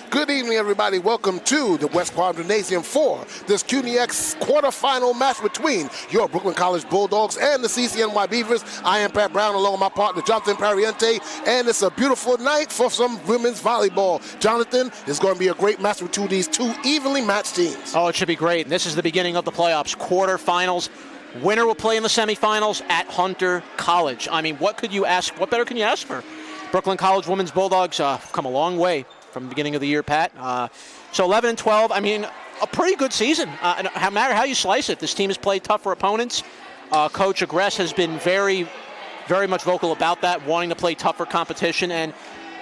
Good evening, everybody. Welcome to the West Quad Gymnasium for this CUNYAC quarterfinal match between your Brooklyn College Bulldogs and the CCNY Beavers. I am Pat Brown, along with my partner, Jonathan Pariente, and it's a beautiful night for some women's volleyball. Jonathan, it's going to be a great match between these two evenly matched teams. Oh, it should be great. And this is the beginning of the playoffs, quarterfinals. Winner will play in the semifinals at Hunter College. I mean, what could you ask? What better can you ask for? Brooklyn College women's Bulldogs come a long way from the beginning of the year, Pat. So 11-12, I mean, a pretty good season. No matter how you slice it, this team has played tougher opponents. Coach Agress has been very, very much vocal about that, wanting to play tougher competition. And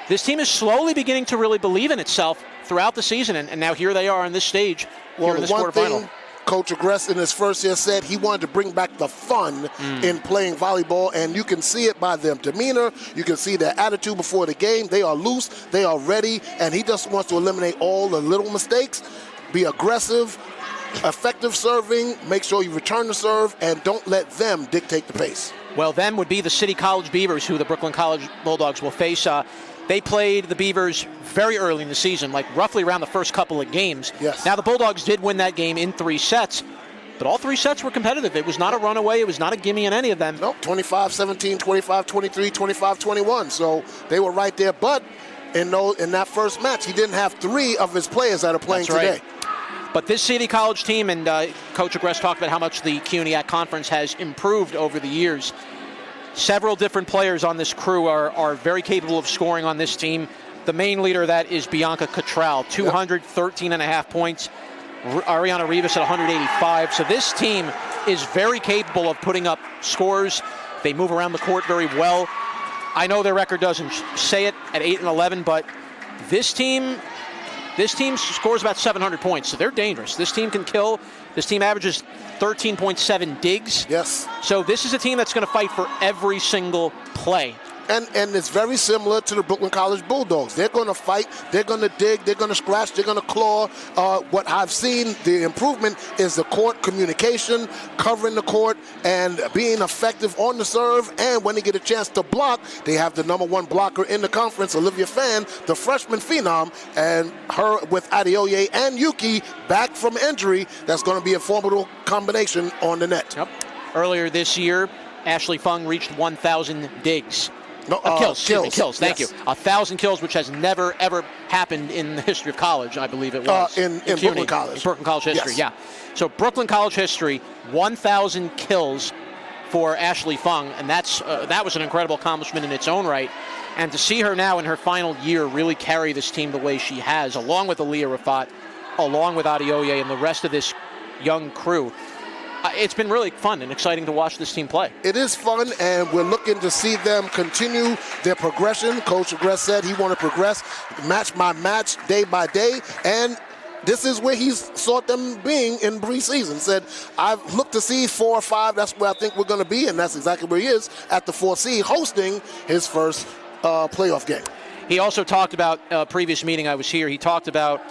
this team is slowly beginning to really believe in itself throughout the season. And now here they are on this stage, here in this quarterfinal. Coach Agress in his first year said he wanted to bring back the fun in playing volleyball, and you can see it by their demeanor. You can see their attitude before the game. They are loose, they are ready, and he just wants to eliminate all the little mistakes, be aggressive, effective serving, make sure you return the serve, and don't let them dictate the pace. Well, them would be the City College Beavers, who the Brooklyn College Bulldogs will face. They played the Beavers very early in the season, like roughly around the first couple of games. Yes. Now, the Bulldogs did win that game in 3 sets, but all 3 sets were competitive. It was not a runaway. It was not a gimme in any of them. Nope, 25-17, 25-23, 25-21. So they were right there. But in that first match, he didn't have 3 of his players that are playing today. But this City College team, and Coach Agress talked about how much the CUNYAC conference has improved over the years. Several different players on this crew are very capable of scoring on this team. The main leader of that is Bianca Cottrell, 213.5 points. Ariana Rivas at 185. So this team is very capable of putting up scores. They move around the court very well. I know their record doesn't say it at 8-11, but this team scores about 700 points, so they're dangerous. This team can kill. This team averages 13.7 digs. Yes. So this is a team that's going to fight for every single play. And it's very similar to the Brooklyn College Bulldogs. They're going to fight, they're going to dig, they're going to scratch, they're going to claw. What I've seen, the improvement is the court communication, covering the court, and being effective on the serve. And when they get a chance to block, they have the #1 blocker in the conference, Olivia Fan, the freshman phenom, and her with Adeoye and Yuki back from injury. That's going to be a formidable combination on the net. Yep. Earlier this year, Ashley Fung reached 1,000 digs. No, kills. Thank you. 1,000 kills, which has never, ever happened in the history of college, I believe it was. In Brooklyn College. In Brooklyn College history, yes. yeah. So Brooklyn College history, 1,000 kills for Ashley Fung, and that was an incredible accomplishment in its own right. And to see her now in her final year really carry this team the way she has, along with Aaliyah Rafat, along with Adeoye and the rest of this young crew, it's been really fun and exciting to watch this team play. It is fun, and we're looking to see them continue their progression. Coach Agress said he wanted to progress match by match, day by day, and this is where he's sought them being in preseason. Said, I've looked to see 4 or 5, that's where I think we're going to be, and that's exactly where he is at the 4th seed, hosting his first playoff game. He also talked about, previous meeting I was here, he talked about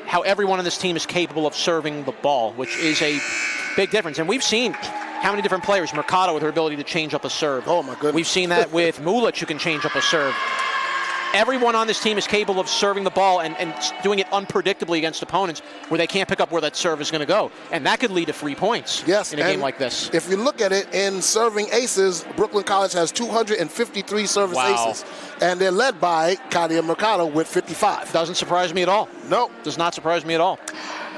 how everyone on this team is capable of serving the ball, which is a big difference. And we've seen how many different players, Mercado with her ability to change up a serve. Oh, my goodness. We've seen that with Mulich, who can change up a serve. Everyone on this team is capable of serving the ball and doing it unpredictably against opponents where they can't pick up where that serve is going to go. And that could lead to free points in a game like this. If you look at it, in serving aces, Brooklyn College has 253 service aces. And they're led by Katia Mercado with 55. Doesn't surprise me at all. No. Does not surprise me at all.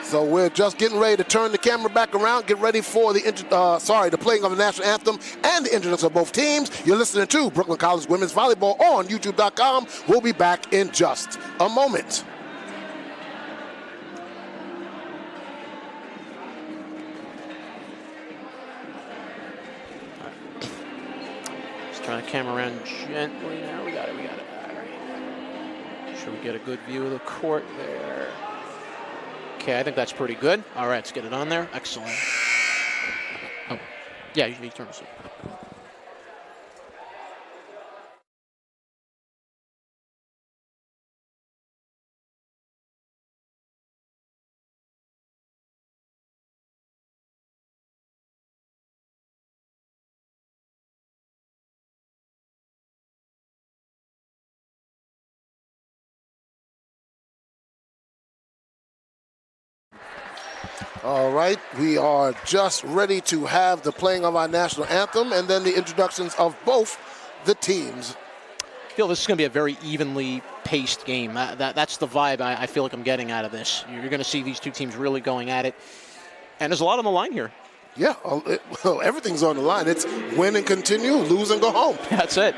So we're just getting ready to turn the camera back around, get ready for the playing of the national anthem and the introduction of both teams. You're listening to Brooklyn College Women's Volleyball on YouTube.com. We'll be back in just a moment. Let's turn the camera around gently now. We got it. All right. Should we get a good view of the court there? Okay, I think that's pretty good. All right, let's get it on there. Excellent. Oh, yeah, you turn this up. All right, we are just ready to have the playing of our national anthem and then the introductions of both the teams. I feel this is going to be a very evenly paced game. That's the vibe I feel like I'm getting out of this. You're going to see these two teams really going at it. And there's a lot on the line here. Yeah, well, everything's on the line. It's win and continue, lose and go home. That's it.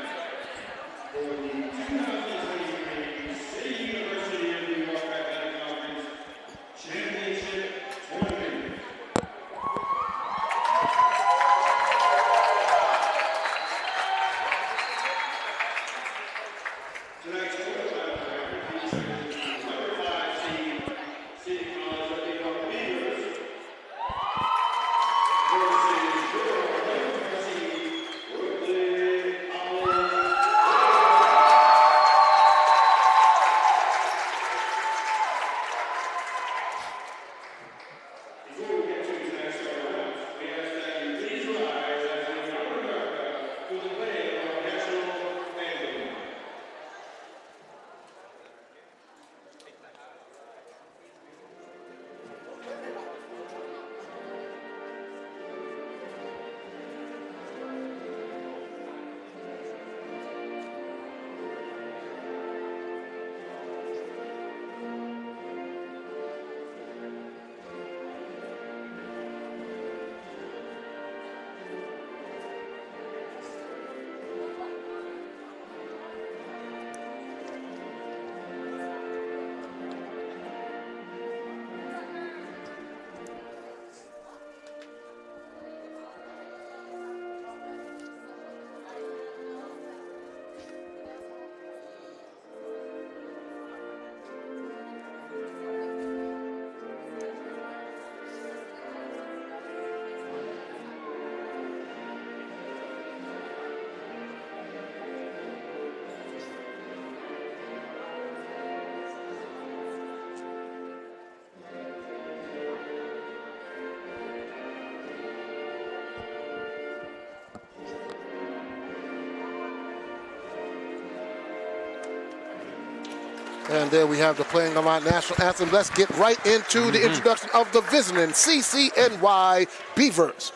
And there we have the playing of our national anthem. Let's get right into the introduction of the visiting CCNY Beavers.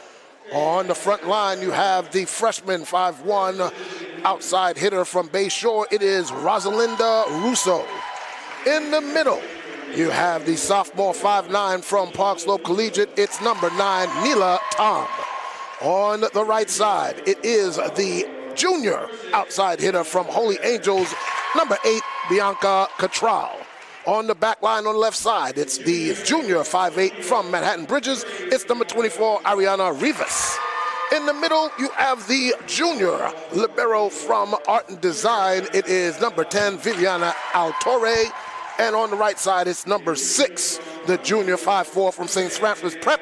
On the front line, you have the freshman 5'1" outside hitter from Bay Shore. It is Rosalinda Russo. In the middle, you have the sophomore 5'9" from Park Slope Collegiate. It's number 9, Neela Tom. On the right side, it is the junior outside hitter from Holy Angels, number 8, Bianca Catral. On the back line on the left side, it's the junior 5'8" from Manhattan Bridges. It's number 24, Ariana Rivas. In the middle, you have the junior libero from Art and Design. It is number 10, Viviana Altore. And on the right side, it's number 6, the junior 5'4" from St. Francis Prep,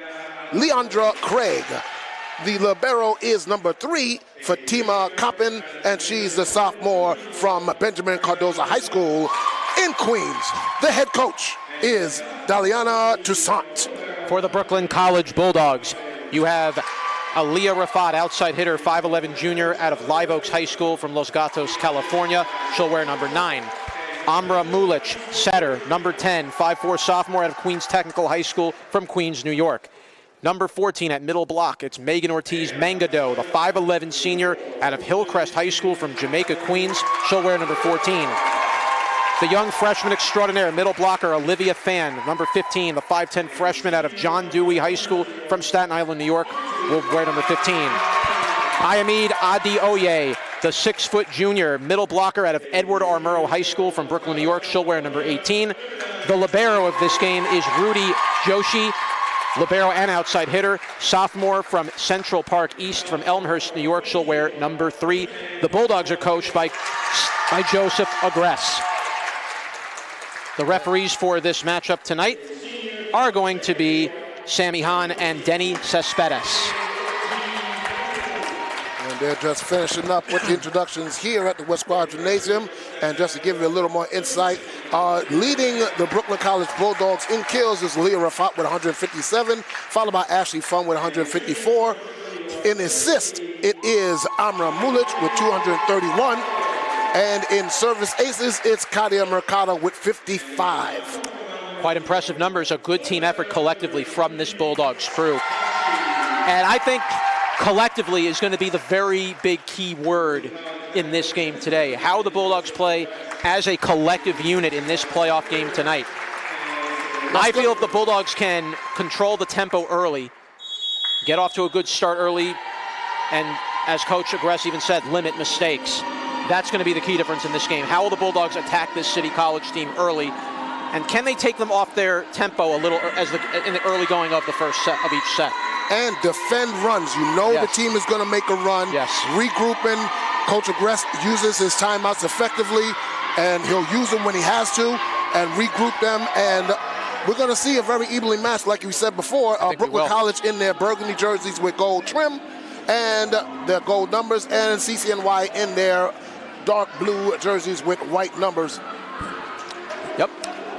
Leandra Craig. The libero is number 3, Fatima Coppin, and she's the sophomore from Benjamin Cardoza High School in Queens. The head coach is Daliana Toussaint. For the Brooklyn College Bulldogs, you have Aliyah Rafat, outside hitter, 5'11" junior out of Live Oaks High School from Los Gatos, California. She'll wear number 9. Amra Mulich, setter, number 10, 5'4" sophomore out of Queens Technical High School from Queens, New York. Number 14 at middle block, it's Megan Ortiz Mangado, the 5'11" senior out of Hillcrest High School from Jamaica, Queens. She'll wear number 14. The young freshman extraordinaire, middle blocker, Olivia Fan, number 15, the 5'10" freshman out of John Dewey High School from Staten Island, New York, will wear number 15. Ayamid Adioye, the 6' junior, middle blocker out of Edward R. Murrow High School from Brooklyn, New York. She'll wear number 18. The libero of this game is Rudy Joshi, libero and outside hitter, sophomore from Central Park East from Elmhurst, New York. She'll wear number 3. The Bulldogs are coached by Joseph Agress. The referees for this matchup tonight are going to be Sammy Hahn and Denny Cespedes. And they're just finishing up with the introductions here at the West Quad Gymnasium. And just to give you a little more insight, leading the Brooklyn College Bulldogs in kills is Leah Rafat with 157, followed by Ashley Fung with 154. In assist, it is Amra Mulich with 231. And in service aces, it's Kadia Mercado with 55. Quite impressive numbers, a good team effort collectively from this Bulldogs crew. And I think collectively is going to be the very big key word in this game today. How the Bulldogs play as a collective unit in this playoff game tonight. I feel if the Bulldogs can control the tempo early, get off to a good start early, and as Coach Agress even said, limit mistakes. That's going to be the key difference in this game. How will the Bulldogs attack this City College team early? And can they take them off their tempo a little in the early going of the first set of each set? And defend runs. You know the team is going to make a run. Yes. Regrouping. Coach Agress uses his timeouts effectively, and he'll use them when he has to and regroup them. And we're going to see a very evenly matched, like we said before. Brooklyn College in their burgundy jerseys with gold trim and their gold numbers, and CCNY in their dark blue jerseys with white numbers. Yep.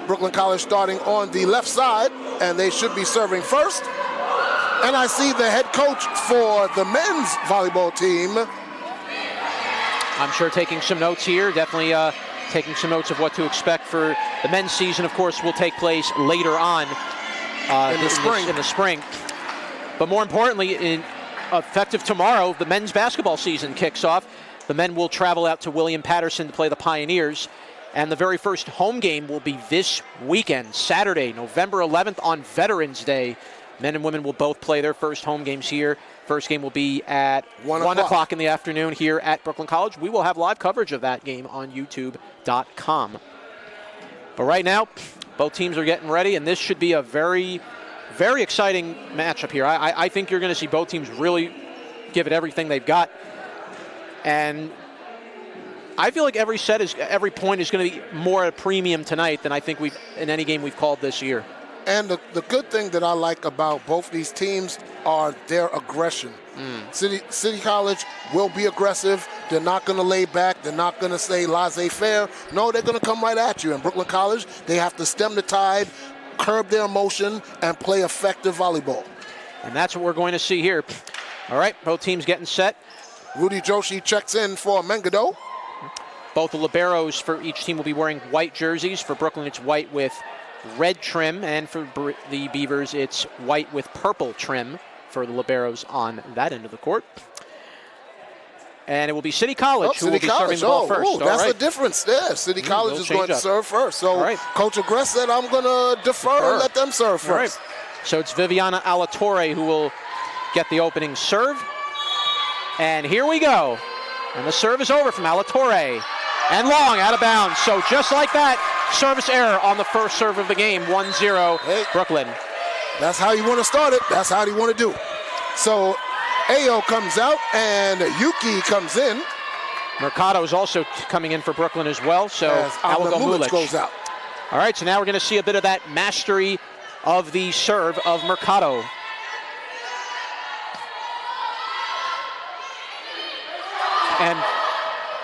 Brooklyn College starting on the left side, and they should be serving first. And I see the head coach for the men's volleyball team. I'm sure taking some notes here, definitely taking some notes of what to expect for the men's season. Of course, will take place later on in the spring. But more importantly, effective tomorrow, the men's basketball season kicks off. The men will travel out to William Patterson to play the Pioneers. And the very first home game will be this weekend, Saturday, November 11th on Veterans Day. Men and women will both play their first home games here. First game will be at 1 o'clock in the afternoon here at Brooklyn College. We will have live coverage of that game on YouTube.com. But right now, both teams are getting ready, and this should be a very, very exciting matchup here. I think you're going to see both teams really give it everything they've got. And I feel like every point is going to be more at a premium tonight than I think in any game we've called this year. And the good thing that I like about both these teams are their aggression. City College will be aggressive. They're not going to lay back. They're not going to say laissez-faire. No, they're going to come right at you. And Brooklyn College, they have to stem the tide, curb their emotion, and play effective volleyball. And that's what we're going to see here. All right, both teams getting set. Rudy Joshi checks in for Mengado. Both the liberos for each team will be wearing white jerseys. For Brooklyn, it's white with red trim, and for the Beavers, it's white with purple trim for the liberos on that end of the court. And it will be City College who will be serving the ball first. That's the difference there. City College is going to serve first. So Coach Agress said, I'm going to defer and let them serve first. So it's Viviana Alatorre who will get the opening serve. And here we go. And the serve is over from Alatorre. And long, out of bounds. So just like that, service error on the first serve of the game, 1-0 Brooklyn. That's how you want to start it. That's how you want to do it. So Ayo comes out and Yuki comes in. Mercado is also coming in for Brooklyn as well. So Mulich goes out. All right, so now we're going to see a bit of that mastery of the serve of Mercado. And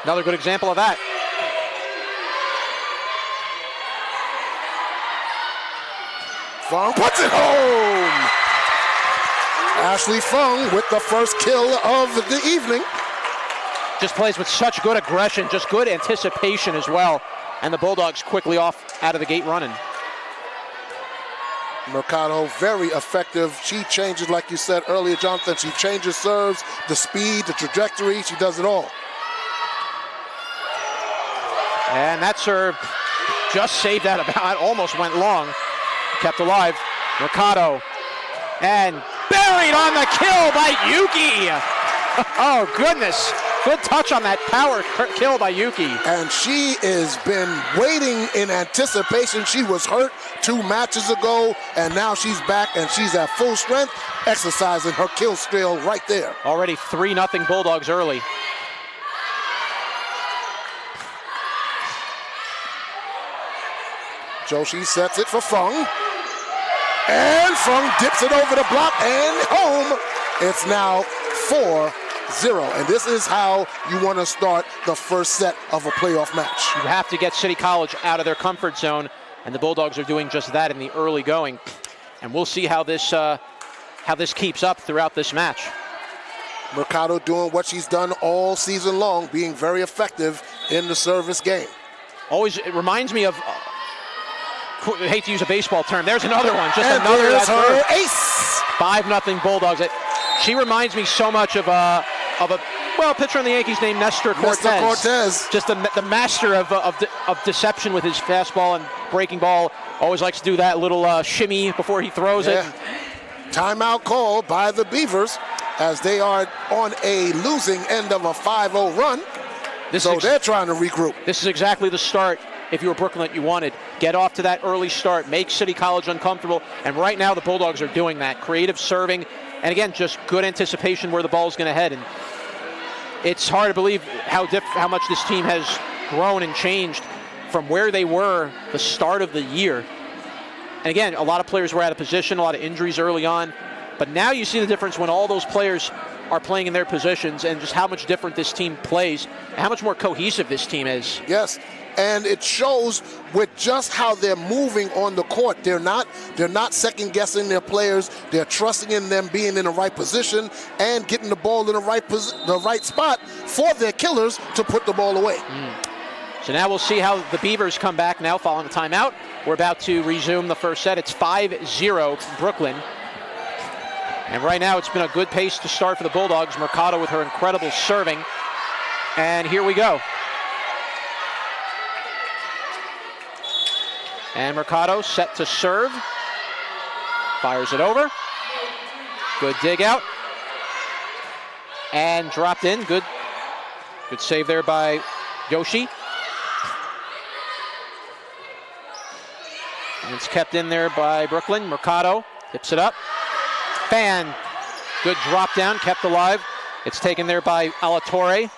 another good example of that. Fung puts it home. Ashley Fung with the first kill of the evening. Just plays with such good aggression, just good anticipation as well. And the Bulldogs quickly off out of the gate running. Mercado, very effective. She changes, like you said earlier, Jonathan, she changes serves, the speed, the trajectory, she does it all. And that serve just saved out of bounds, almost went long. Kept alive, Mercado. And buried on the kill by Yuki. Oh, goodness. Good touch on that power kill by Yuki. And she has been waiting in anticipation. She was hurt 2 matches ago, and now she's back, and she's at full strength, exercising her kill skill right there. Already 3-0 Bulldogs early. Joshi sets it for Fung. And Fung dips it over the block and home. It's now 4-0. And this is how you want to start the first set of a playoff match. You have to get City College out of their comfort zone, and the Bulldogs are doing just that in the early going. And we'll see how this keeps up throughout this match. Mercado doing what she's done all season long, being very effective in the service game. Always, it reminds me of hate to use a baseball term. There's another one. Just and another. There's her ace. 5-0 Bulldogs. She reminds me so much of a pitcher on the Yankees named Nestor Cortez. Just the master of deception with his fastball and breaking ball. Always likes to do that little shimmy before he throws it. Timeout call by the Beavers as they are on a losing end of a 5-0 run. They're trying to regroup. This is exactly the start, if you were Brooklyn, that you wanted. Get off to that early start, make City College uncomfortable, and right now the Bulldogs are doing that. Creative serving, and again, just good anticipation where the ball's going to head. And it's hard to believe how much this team has grown and changed from where they were the start of the year. And again, a lot of players were out of position, a lot of injuries early on. But now you see the difference when all those players are playing in their positions and just how much different this team plays and how much more cohesive this team is. Yes, and it shows with just how they're moving on the court. They're not second-guessing their players. They're trusting in them being in the right position and getting the ball in the right spot for their killers to put the ball away. So now we'll see how the Beavers come back now following the timeout. We're about to resume the first set. It's 5-0 Brooklyn. And right now it's been a good pace to start for the Bulldogs. Mercado with her incredible serving. And here we go. And Mercado set to serve. Fires it over. Good dig out. And dropped in. Good save there by Yoshi. And it's kept in there by Brooklyn. Mercado tips it up. Fan. Good drop down, kept alive. It's taken there by Alatorre.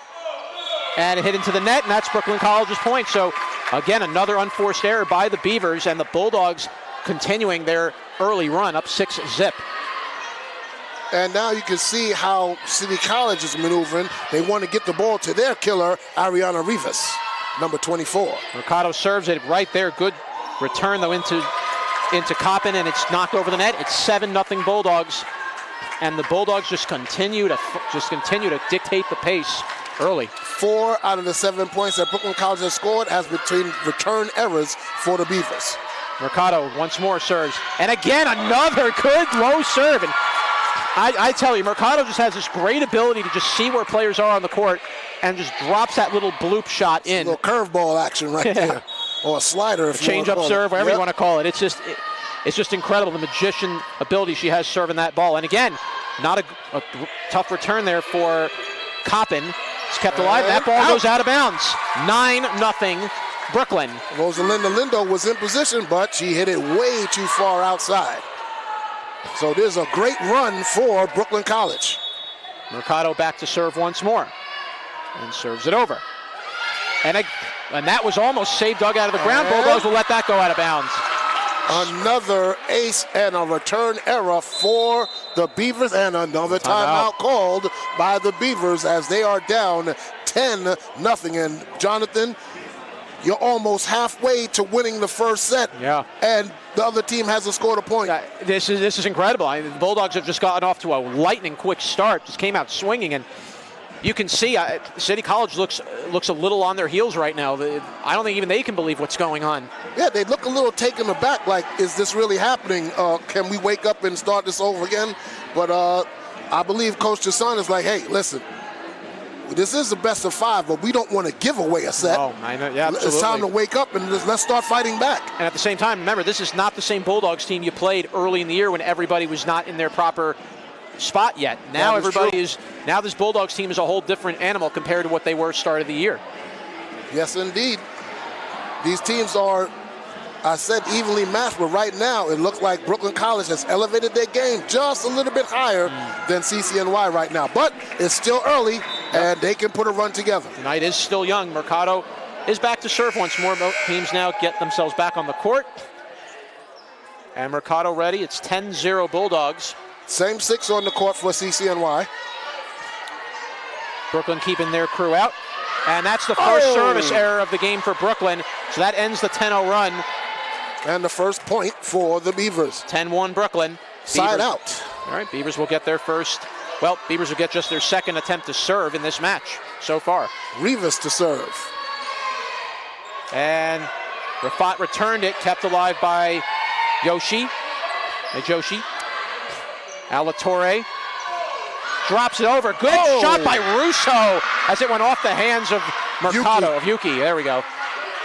And it hit into the net, and that's Brooklyn College's point. So, again, another unforced error by the Beavers, and the Bulldogs continuing their early run up 6-0. And now you can see how City College is maneuvering. They want to get the ball to their killer, Ariana Rivas, number 24. Mercado serves it right there. Good return, though, into Coppin, and it's knocked over the net. It's 7-0 Bulldogs, and the Bulldogs just continue to dictate the pace early. 4 out of the 7 points that Brooklyn College has scored has been return errors for the Beavers. Mercado once more serves, and again another good low serve. And I tell you, Mercado just has this great ability to just see where players are on the court and just drops that little bloop shot in. A little curveball action right there. Or a slider, if you want to call it. Change-up serve, whatever you want to call it. It's just incredible, the magician ability she has serving that ball. And again, not a tough return there for Coppin. It's kept alive. That ball goes out of bounds. 9-0 Brooklyn. Rosalinda Lindo was in position, but she hit it way too far outside. So there's a great run for Brooklyn College. Mercado back to serve once more. And serves it over. And that was almost saved, dug out of the ground. Bulldogs will let that go out of bounds. Another ace and a return error for the Beavers, and another timeout called by the Beavers as they are down 10-0. And Jonathan, you're almost halfway to winning the first set. Yeah. And the other team hasn't scored a point. This is incredible. The Bulldogs have just gotten off to a lightning quick start. Just came out swinging, and you can see City College looks a little on their heels right now. I don't think even they can believe what's going on. Yeah, they look a little taken aback, like, is this really happening? Can we wake up and start this over again? But I believe Coach Jason is like, hey, listen, this is the best of 5, but we don't want to give away a set. Oh, I know. Yeah, absolutely. It's time to wake up and let's start fighting back. And at the same time, remember, this is not the same Bulldogs team you played early in the year when everybody was not in their proper spot yet. Now now this Bulldogs team is a whole different animal compared to what they were start of the year. Yes, indeed. These teams are, I said, evenly matched, but right now it looks like Brooklyn College has elevated their game just a little bit higher than CCNY right now. But it's still early, and they can put a run together. The night is still young. Mercado is back to serve once more. Both teams now get themselves back on the court. And Mercado ready. It's 10-0 Bulldogs. Same 6 on the court for CCNY. Brooklyn keeping their crew out. And that's the first service error of the game for Brooklyn. So that ends the 10-0 run. And the first point for the Beavers. 10-1 Brooklyn. Side out. All right, Beavers will get their first. Well, Beavers will get just their second attempt to serve in this match so far. Rivas to serve. And Rafat returned it, kept alive by Joshi. Alatorre drops it over. Good shot by Russo as it went off the hands of Mercado, of Yuki. There we go.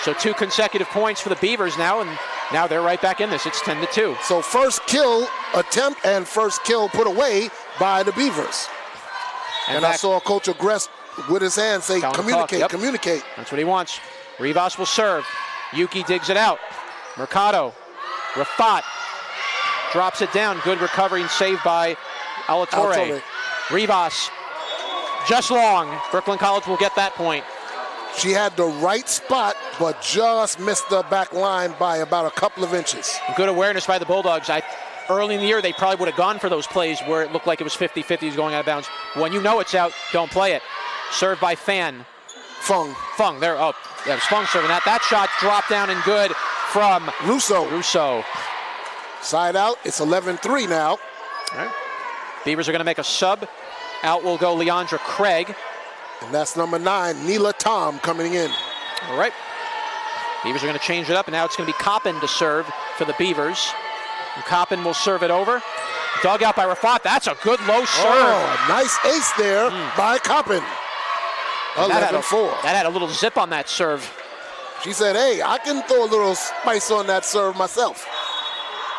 So 2 consecutive points for the Beavers now, and now they're right back in this. It's 10-2. So first kill attempt and first kill put away by the Beavers. And I saw Coach Agrest with his hand say, communicate, communicate. That's what he wants. Rivas will serve. Yuki digs it out. Mercado. Rafat drops it down. Good recovery and save by Alatorre. Rivas just long. Brooklyn College will get that point. She had the right spot, but just missed the back line by about a couple of inches. Good awareness by the Bulldogs. Early in the year, they probably would have gone for those plays where it looked like it was 50-50 going out of bounds. When you know it's out, don't play it. Served by Fung. There. Oh, yeah, it was Fung serving that. That shot dropped down and good from Russo. Side out. It's 11-3 now. All right. Beavers are going to make a sub. Out will go Leandra Craig. And that's number 9, Neela Tom, coming in. All right. Beavers are going to change it up, and now it's going to be Coppin to serve for the Beavers. And Coppin will serve it over. Dug out by Rafat. That's a good low serve. Oh, nice ace there by Coppin. 11-4. That had a little zip on that serve. She said, hey, I can throw a little spice on that serve myself.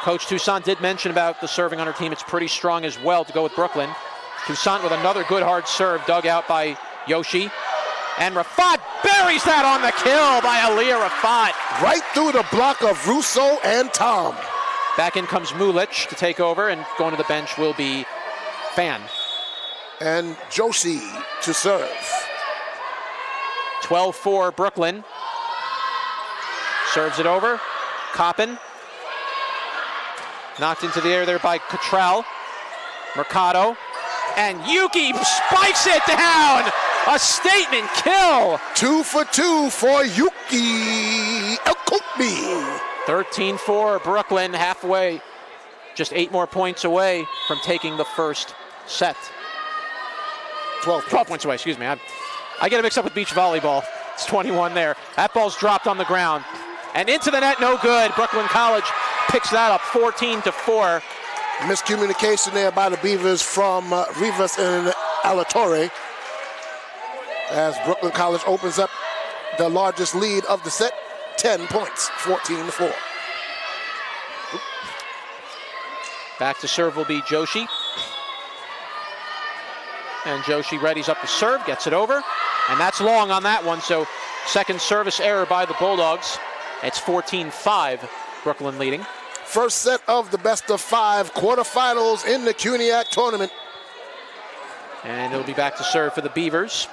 Coach Toussaint did mention about the serving on her team. It's pretty strong as well to go with Brooklyn. Toussaint with another good hard serve, dug out by Joshi. And Rafat buries that on the kill by Aliyah Rafat. Right through the block of Russo and Tom. Back in comes Mulich to take over, and going to the bench will be Fan. And Joshi to serve. 12-4 Brooklyn. Serves it over. Coppin. Knocked into the air there by Cottrell. Mercado. And Yuki spikes it down. A statement kill. 2 for 2 for Yuki Elkoutmi. 13-4 Brooklyn, halfway, just 8 more points away from taking the first set. 12 points away, excuse me. I get it mixed up with beach volleyball. It's 21 there. That ball's dropped on the ground. And into the net, no good. Brooklyn College picks that up 14-4. Miscommunication there by the Beavers from Rivas and Alatorre. As Brooklyn College opens up the largest lead of the set, 10 points, 14-4. Back to serve will be Joshi. And Joshi readies up the serve, gets it over. And that's long on that one, so second service error by the Bulldogs. It's 14-5, Brooklyn leading. First set of the best-of-5 quarterfinals in the CUNYAC tournament. And it'll be back to serve for the Beavers.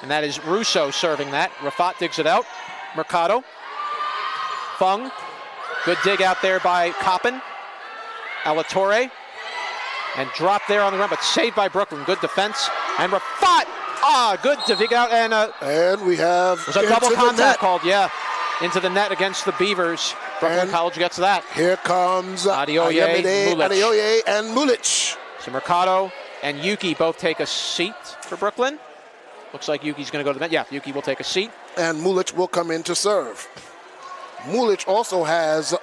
And that is Russo serving that. Rafat digs it out. Mercado. Fung. Good dig out there by Coppin. Alatorre. And dropped there on the ground, but saved by Brooklyn. Good defense. And Rafat. Good to dig out. And we have was a double contact called, into the net against the Beavers. Brooklyn College gets that. Here comes Adeoye and Mulich. So Mercado and Yuki both take a seat for Brooklyn. Looks like Yuki's going to go to the net. Yeah, Yuki will take a seat. And Mulich will come in to serve. Mulich also has,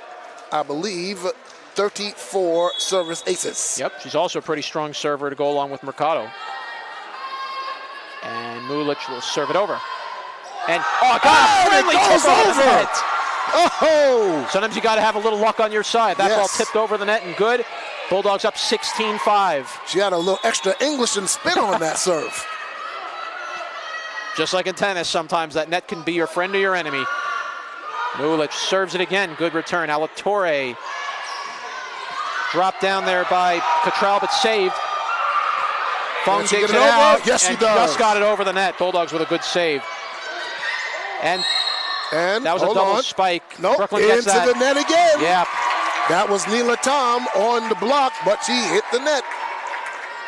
I believe, 34 service aces. Yep, she's also a pretty strong server to go along with Mercado. And Mulich will serve it over. And, friendly tip over the net. Oh! Sometimes you got to have a little luck on your side. That ball tipped over the net and good. Bulldogs up 16-5. She had a little extra English and spin on that serve. Just like in tennis, sometimes that net can be your friend or your enemy. Mulich serves it again. Good return. Alatorre dropped down there by Cottrell, but saved. Fung digs it out. Yes, she does. Just got it over the net. Bulldogs with a good save. And that was a double spike. Nope, Brooklyn gets into the net again. Yeah. That was Neela Tom on the block, but she hit the net.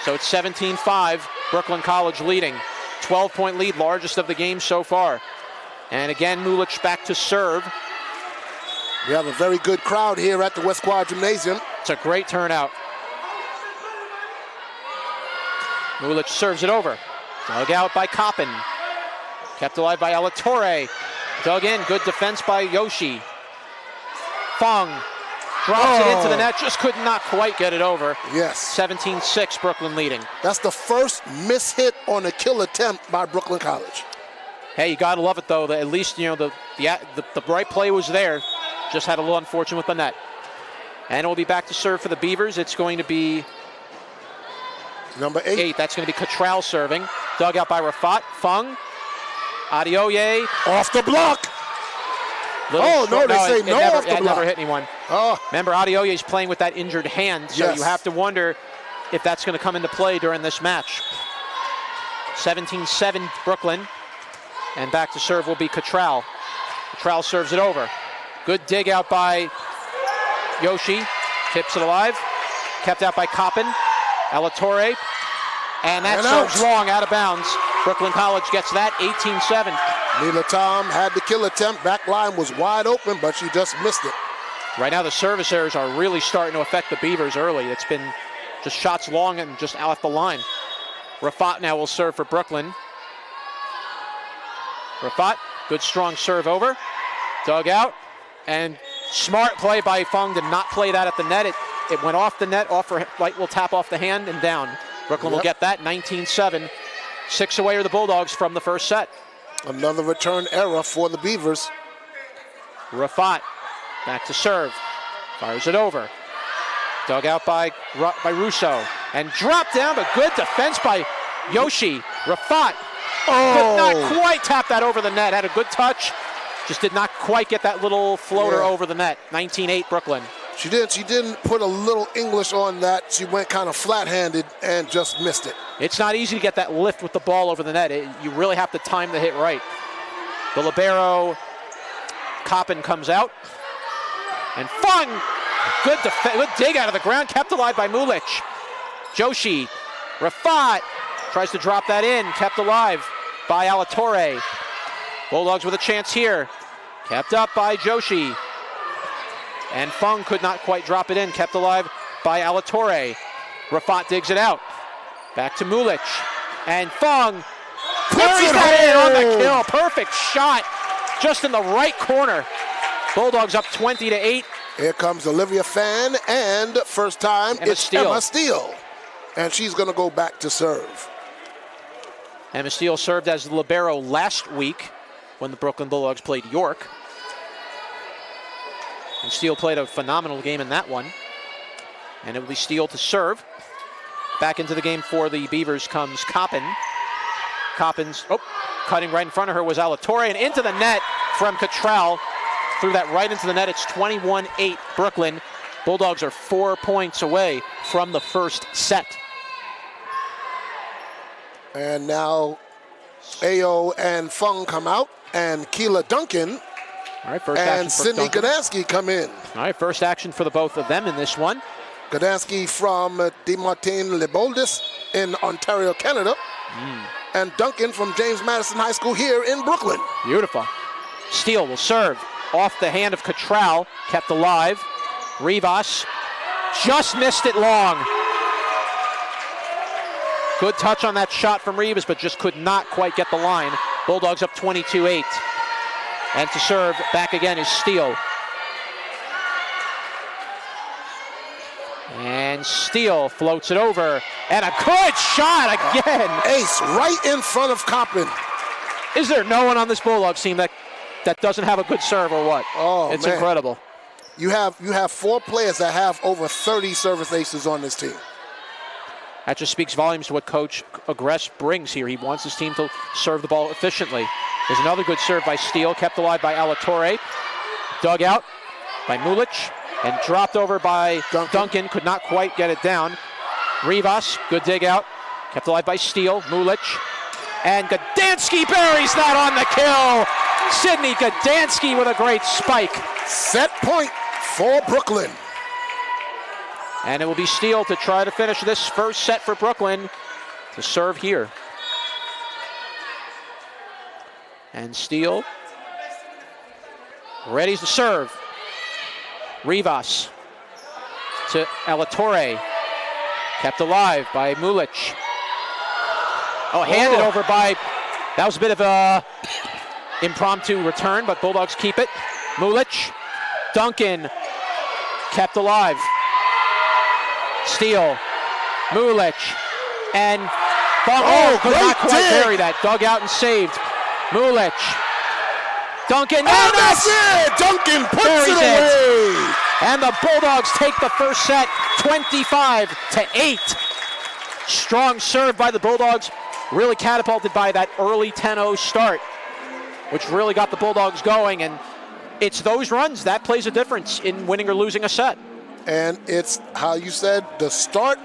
So it's 17-5, Brooklyn College leading. 12-point lead, largest of the game so far. And again, Mulich back to serve. We have a very good crowd here at the West Quad Gymnasium. It's a great turnout. Mulich serves it over. Dug out by Coppin. Kept alive by Alatorre. Dug in, good defense by Yoshi. Fung drops it into the net, just could not quite get it over. Yes. 17-6, Brooklyn leading. That's the first mishit on a kill attempt by Brooklyn College. Hey, you gotta love it though. That at least the right play was there. Just had a little unfortunate with the net. And it will be back to serve for the Beavers. It's going to be number 8. That's going to be Cottrell serving. Dug out by Rafat. Fung. Adioye. Off the block. They say no off the block. It never hit anyone. Oh. Remember, Adioye is playing with that injured hand, so you have to wonder if that's going to come into play during this match. 17-7 Brooklyn. And back to serve will be Cottrell. Cottrell serves it over. Good dig out by Yoshi. Tips it alive. Kept out by Coppin. Alatorre. And that serves long, out of bounds. Brooklyn College gets that, 18-7. Neela Tom had the kill attempt. Back line was wide open, but she just missed it. Right now the service errors are really starting to affect the Beavers early. It's been just shots long and just out the line. Rafat now will serve for Brooklyn. Rafat, good strong serve over. Dug out. And smart play by Fung to not play that at the net. It went off the net, light will tap off the hand and down. Brooklyn will get that, 19-7. 6 away are the Bulldogs from the first set. Another return error for the Beavers. Rafat, back to serve. Fires it over. Dug out by Russo. And dropped down, but good defense by Yoshi. Rafat could not quite tap that over the net. Had a good touch. Just did not quite get that little floater over the net. 19-8 Brooklyn. She didn't put a little English on that. She went kind of flat-handed and just missed it. It's not easy to get that lift with the ball over the net. You really have to time the hit right. The libero, Coppin, comes out. And Fung, good dig out of the ground, kept alive by Mulich. Joshi, Rafat, tries to drop that in, kept alive by Alatorre. Bulldogs with a chance here. Kept up by Joshi. And Fung could not quite drop it in, kept alive by Alatorre. Rafat digs it out. Back to Mulich. And Fung buries that in on the kill. Perfect shot, just in the right corner. Bulldogs up 20-8. Here comes Olivia Fan, and first time it's Emma Steele. And she's going to go back to serve. Emma Steele served as the libero last week when the Brooklyn Bulldogs played York. And Steele played a phenomenal game in that one. And it will be Steele to serve. Back into the game for the Beavers comes Coppin. Coppin's, cutting right in front of her was Alatorre, and into the net from Cottrell. Threw that right into the net. It's 21-8 Brooklyn. Bulldogs are 4 points away from the first set. And now Ayo and Fung come out, and Keela Duncan and Sydney Gdansky come in. All right, first action for the both of them in this one. Gdansky from Desmartin-les-Boldis in Ontario, Canada. And Duncan from James Madison High School here in Brooklyn. Beautiful. Steele will serve off the hand of Cottrell, kept alive. Rivas just missed it long. Good touch on that shot from Rivas, but just could not quite get the line. Bulldogs up 22-8. And to serve back again is Steele. And Steele floats it over. And a good shot again. Ace right in front of Coppin. Is there no one on this Bulldogs team that doesn't have a good serve or what? It's incredible. You have 4 players that have over 30 service aces on this team. That just speaks volumes to what Coach Agrest brings here. He wants his team to serve the ball efficiently. There's another good serve by Steele, kept alive by Alatorre. Dug out by Mulich and dropped over by Duncan. Could not quite get it down. Rivas, good dig out, kept alive by Steele. Mulich. And Gdansky buries that on the kill. Sydney Gdansky with a great spike. Set point for Brooklyn. And it will be Steele to try to finish this first set for Brooklyn to serve here. And Steele ready to serve. Rivas to Alatorre. Kept alive by Mulich. Handed over by, that was a bit of a Impromptu return, but Bulldogs keep it. Mulich, Duncan, kept alive. Steal, Mulich, and could not quite bury that. Dug out and saved. Mulich, Duncan, and that's it! Duncan puts it away! And the Bulldogs take the first set, 25-8. Strong serve by the Bulldogs, really catapulted by that early 10-0 start, which really got the Bulldogs going. And it's those runs that plays a difference in winning or losing a set. And it's how you said, the start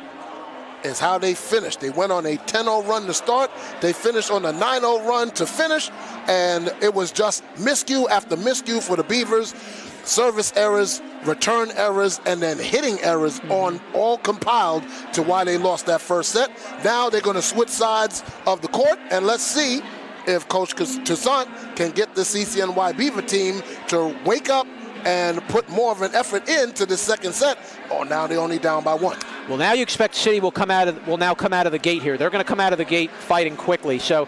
is how they finished. They went on a 10-0 run to start. They finished on a 9-0 run to finish. And it was just miscue after miscue for the Beavers. Service errors, return errors, and then hitting errors on all compiled to why they lost that first set. Now they're going to switch sides of the court, and let's see if Coach Toussaint can get the CCNY Beaver team to wake up and put more of an effort into the second set. Oh, now they're only down by 1. Well, now you expect City will now come out of the gate here. They're going to come out of the gate fighting quickly. So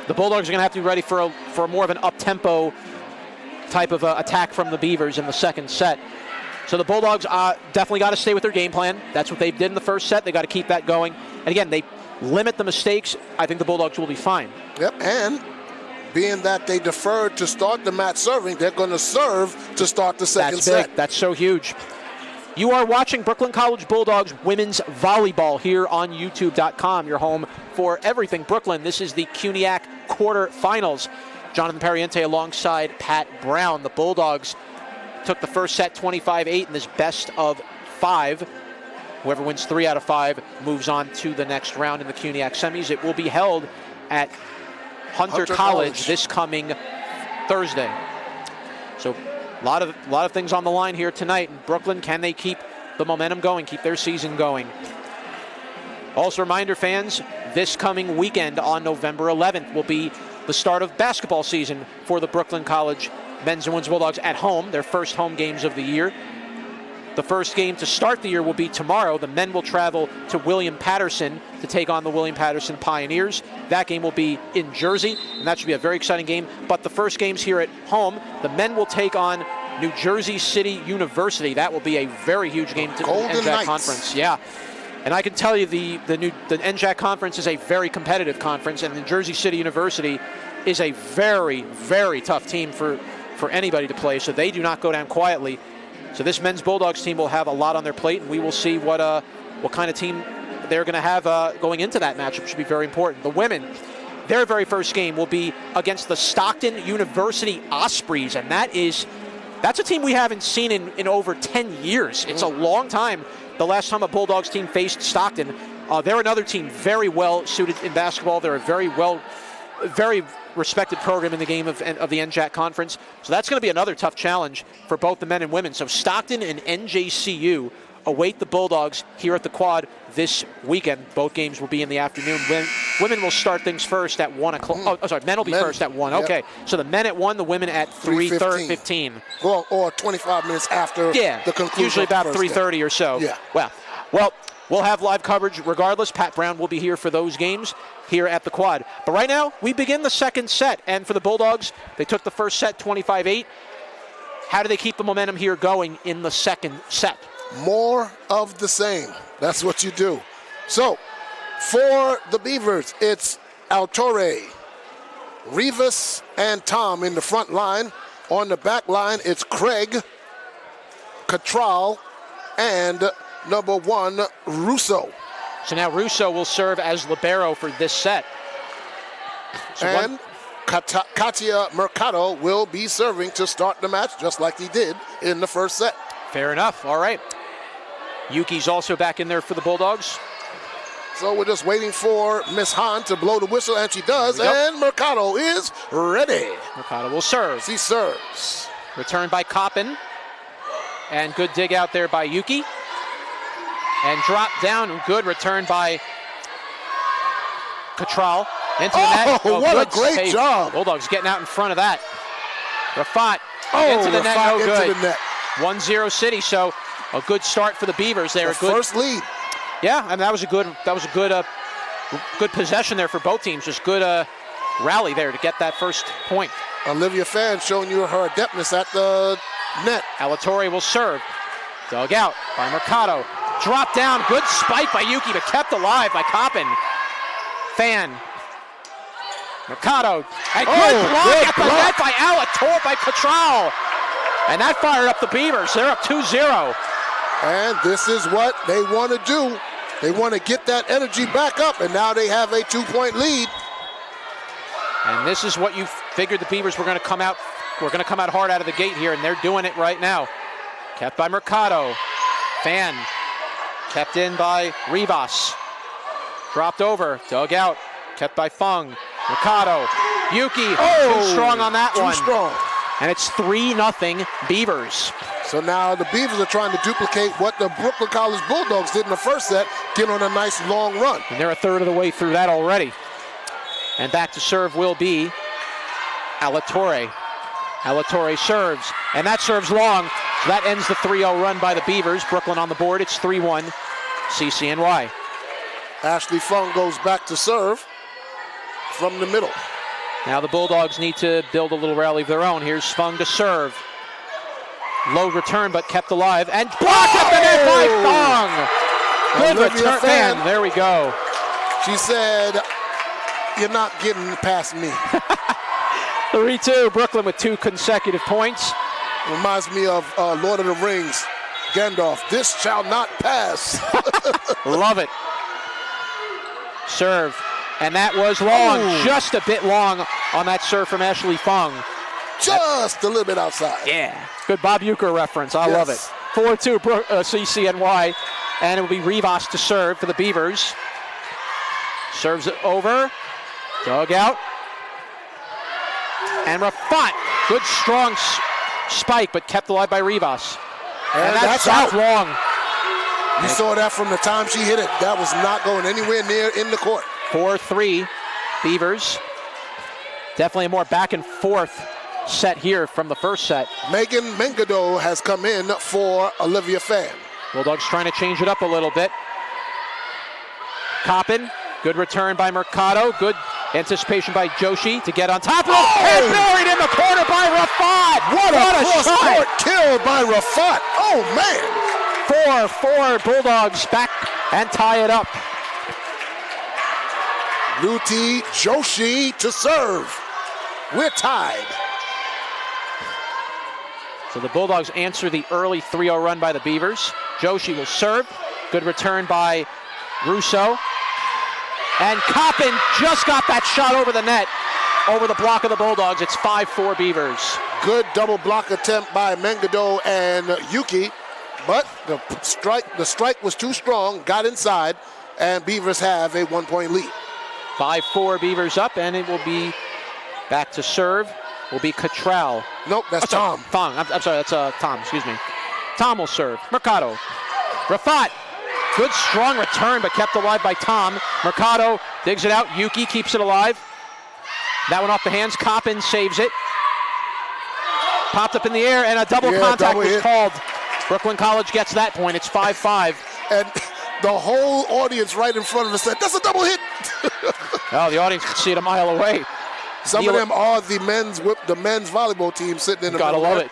the Bulldogs are going to have to be ready for more of an up-tempo type of attack from the Beavers in the second set. So the Bulldogs definitely got to stay with their game plan. That's what they did in the first set. They got to keep that going. And again, they limit the mistakes. I think the Bulldogs will be fine. Yep, and being that they deferred to start the match serving, they're going to serve to start the second set. That's big. That's so huge. You are watching Brooklyn College Bulldogs women's volleyball here on YouTube.com, your home for everything Brooklyn. This is the CUNYAC quarterfinals. Jonathan Pariente alongside Pat Brown. The Bulldogs took the first set 25-8 in this best of 5. Whoever wins 3 out of 5 moves on to the next round in the CUNYAC semis. It will be held at Hunter College this coming Thursday. So a lot of things on the line here tonight. In Brooklyn, can they keep the momentum going, keep their season going? Also, reminder fans, this coming weekend on November 11th will be the start of basketball season for the Brooklyn College men's and women's Bulldogs at home, their first home games of the year. The first game to start the year will be tomorrow. The men will travel to William Patterson to take on the William Patterson Pioneers. That game will be in Jersey, and that should be a very exciting game. But the first game's here at home. The men will take on New Jersey City University. That will be a very huge game to the NJAC Conference. Yeah. And I can tell you the NJAC Conference is a very competitive conference, and New Jersey City University is a very, very tough team for anybody to play, so they do not go down quietly. So this men's Bulldogs team will have a lot on their plate, and we will see what kind of team they're going to have going into that matchup, which should be very important. The women, their very first game will be against the Stockton University Ospreys, and that's a team we haven't seen in over 10 years. It's a long time. The last time a Bulldogs team faced Stockton, they're another team very well suited in basketball. They're a very respected program in the game of the NJAC Conference. So that's going to be another tough challenge for both the men and women. So Stockton and NJCU await the Bulldogs here at the Quad this weekend. Both games will be in the afternoon. Women will start things first at 1 o'clock. Oh, sorry, men will be first at 1. Yep. Okay, so the men at 1, the women at 3:15. Well, or 25 minutes after the conclusion. Usually about 3:30 or so. Yeah. Well, we'll have live coverage regardless. Pat Brown will be here for those games here at the Quad. But right now, we begin the second set. And for the Bulldogs, they took the first set 25-8. How do they keep the momentum here going in the second set? More of the same. That's what you do. So, for the Beavers, it's Altore, Rivas, and Tom in the front line. On the back line, it's Craig, Catral, and number 1, Russo. So now Russo will serve as libero for this set. So Katia Mercado will be serving to start the match, just like he did in the first set. Fair enough. All right. Yuki's also back in there for the Bulldogs. So we're just waiting for Miss Han to blow the whistle, and she does, and Mercado is ready. Mercado will serve. She serves. Returned by Coppin. And good dig out there by Yuki. And drop down. Good return by Catral. Into the net. Oh, what a great job. Bulldogs getting out in front of that. Rafat into the net. No good. 1-0 City. So a good start for the Beavers there. First lead. Yeah, I mean, that was a good possession there for both teams. Just good rally there to get that first point. Olivia Fan showing you her adeptness at the net. Alatorre will serve. Dug out by Mercado. Drop down. Good spike by Yuki, but kept alive by Coppin. Fan. Mercado. And good block at the net by Alatorre by Catral. And that fired up the Beavers. They're up 2-0. And this is what they want to do. They want to get that energy back up, and now they have a 2-point lead. And this is what you figured the Beavers were going to come out. We're going to come out hard out of the gate here, and they're doing it right now. Kept by Mercado. Fan. Kept in by Rivas. Dropped over. Dug out. Kept by Fung. Mercado. Yuki. Too strong on that one. Too strong. And it's 3-0 Beavers. So now the Beavers are trying to duplicate what the Brooklyn College Bulldogs did in the first set, get on a nice long run. And they're a third of the way through that already. And back to serve will be Alatorre. Alatorre serves, and that serves long. So that ends the 3-0 run by the Beavers. Brooklyn on the board. It's 3-1 CCNY. Ashley Fung goes back to serve from the middle. Now the Bulldogs need to build a little rally of their own. Here's Fung to serve. Low return, but kept alive. And blocked at the net by Fung. Good Olivia return. Fan. Man, there we go. She said, "You're not getting past me." 3-2, Brooklyn with 2 consecutive points. Reminds me of Lord of the Rings, Gandalf. This shall not pass. Love it. Serve. And that was long, just a bit long on that serve from Ashley Fung. Just a little bit outside. Yeah. Good Bob Uecker reference. I love it. 4-2 CCNY. And it will be Rivas to serve for the Beavers. Serves it over. Dug out. And Rafat. Good strong spike, but kept alive by Rivas. And that's out long. You saw that from the time she hit it. That was not going anywhere near in the court. 4-3 Beavers. Definitely a more back and forth set here from the first set. Megan Mengado has come in for Olivia Fan. Bulldogs trying to change it up a little bit. Coppin, good return by Mercado. Good anticipation by Joshi to get on top. And buried in the corner by Rafat. What a cross-court kill by Rafat. Oh, man. 4-4 Bulldogs back and tie it up. Luti Joshi to serve. We're tied. So the Bulldogs answer the early 3-0 run by the Beavers. Joshi will serve. Good return by Russo. And Coppin just got that shot over the net, over the block of the Bulldogs. It's 5-4 Beavers. Good double block attempt by Mengado and Yuki, but the strike was too strong, got inside, and Beavers have a 1-point lead. 5-4 Beavers up, and it will be back to serve. Will be Catral. Nope, that's Tom. Fung. I'm sorry, that's Tom, excuse me. Tom will serve. Mercado. Rafat. Good strong return, but kept alive by Tom. Mercado digs it out. Yuki keeps it alive. That one off the hands. Coppin saves it. Popped up in the air, and a double contact was called. Brooklyn College gets that point. It's 5-5. And the whole audience right in front of us said, "That's a double hit." Oh, the audience could see it a mile away. Some of them are the men's volleyball team sitting in the middle. Gotta love it.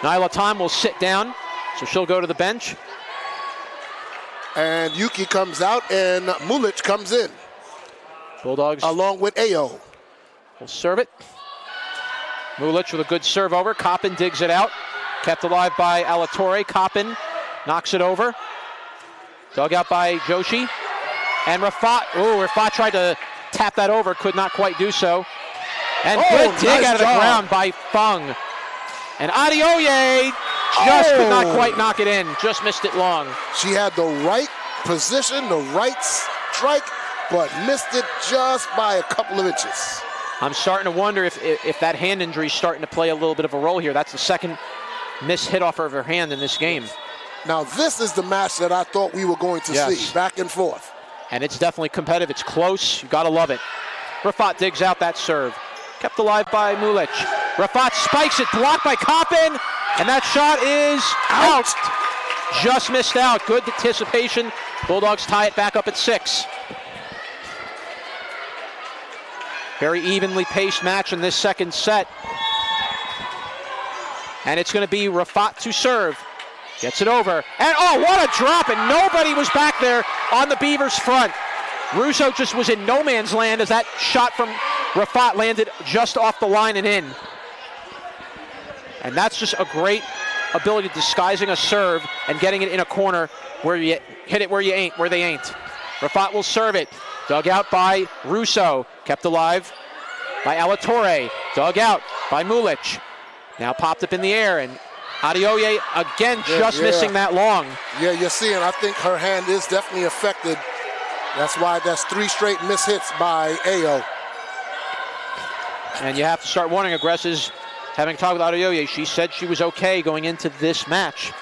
Nyla Tom will sit down, so she'll go to the bench. And Yuki comes out, and Mulich comes in. Bulldogs. Along with Ayo. Will serve it. Mulich with a good serve over. Coppin digs it out. Kept alive by Alatorre. Coppin knocks it over. Dug out by Joshi. And Rafat. Rafat tried to tap that over. Could not quite do so. And good dig out of the ground by Fung. And Adioye just could not quite knock it in. Just missed it long. She had the right position, the right strike, but missed it just by a couple of inches. I'm starting to wonder if that hand injury is starting to play a little bit of a role here. That's the second missed hit off of her hand in this game. Now this is the match that I thought we were going to see, back and forth. And it's definitely competitive. It's close. You gotta love it. Rafat digs out that serve. Kept alive by Mulich. Rafat spikes it, blocked by Coppin, and that shot is out. Just missed out. Good anticipation. Bulldogs tie it back up at 6. Very evenly paced match in this second set. And it's going to be Rafat to serve. Gets it over. And oh, what a drop. And nobody was back there on the Beavers front. Russo just was in no man's land as that shot from Rafat landed just off the line and in. And that's just a great ability, disguising a serve and getting it in a corner where you hit it where they ain't. Rafat will serve it. Dug out by Russo. Kept alive by Alatorre. Dug out by Mulic. Now popped up in the air, and Adeoye again just missing that long. Yeah, you're seeing, I think her hand is definitely affected. That's why that's 3 straight mishits by Ayo. And you have to start warning aggressors. Having talked with Adeoye, she said she was okay going into this match.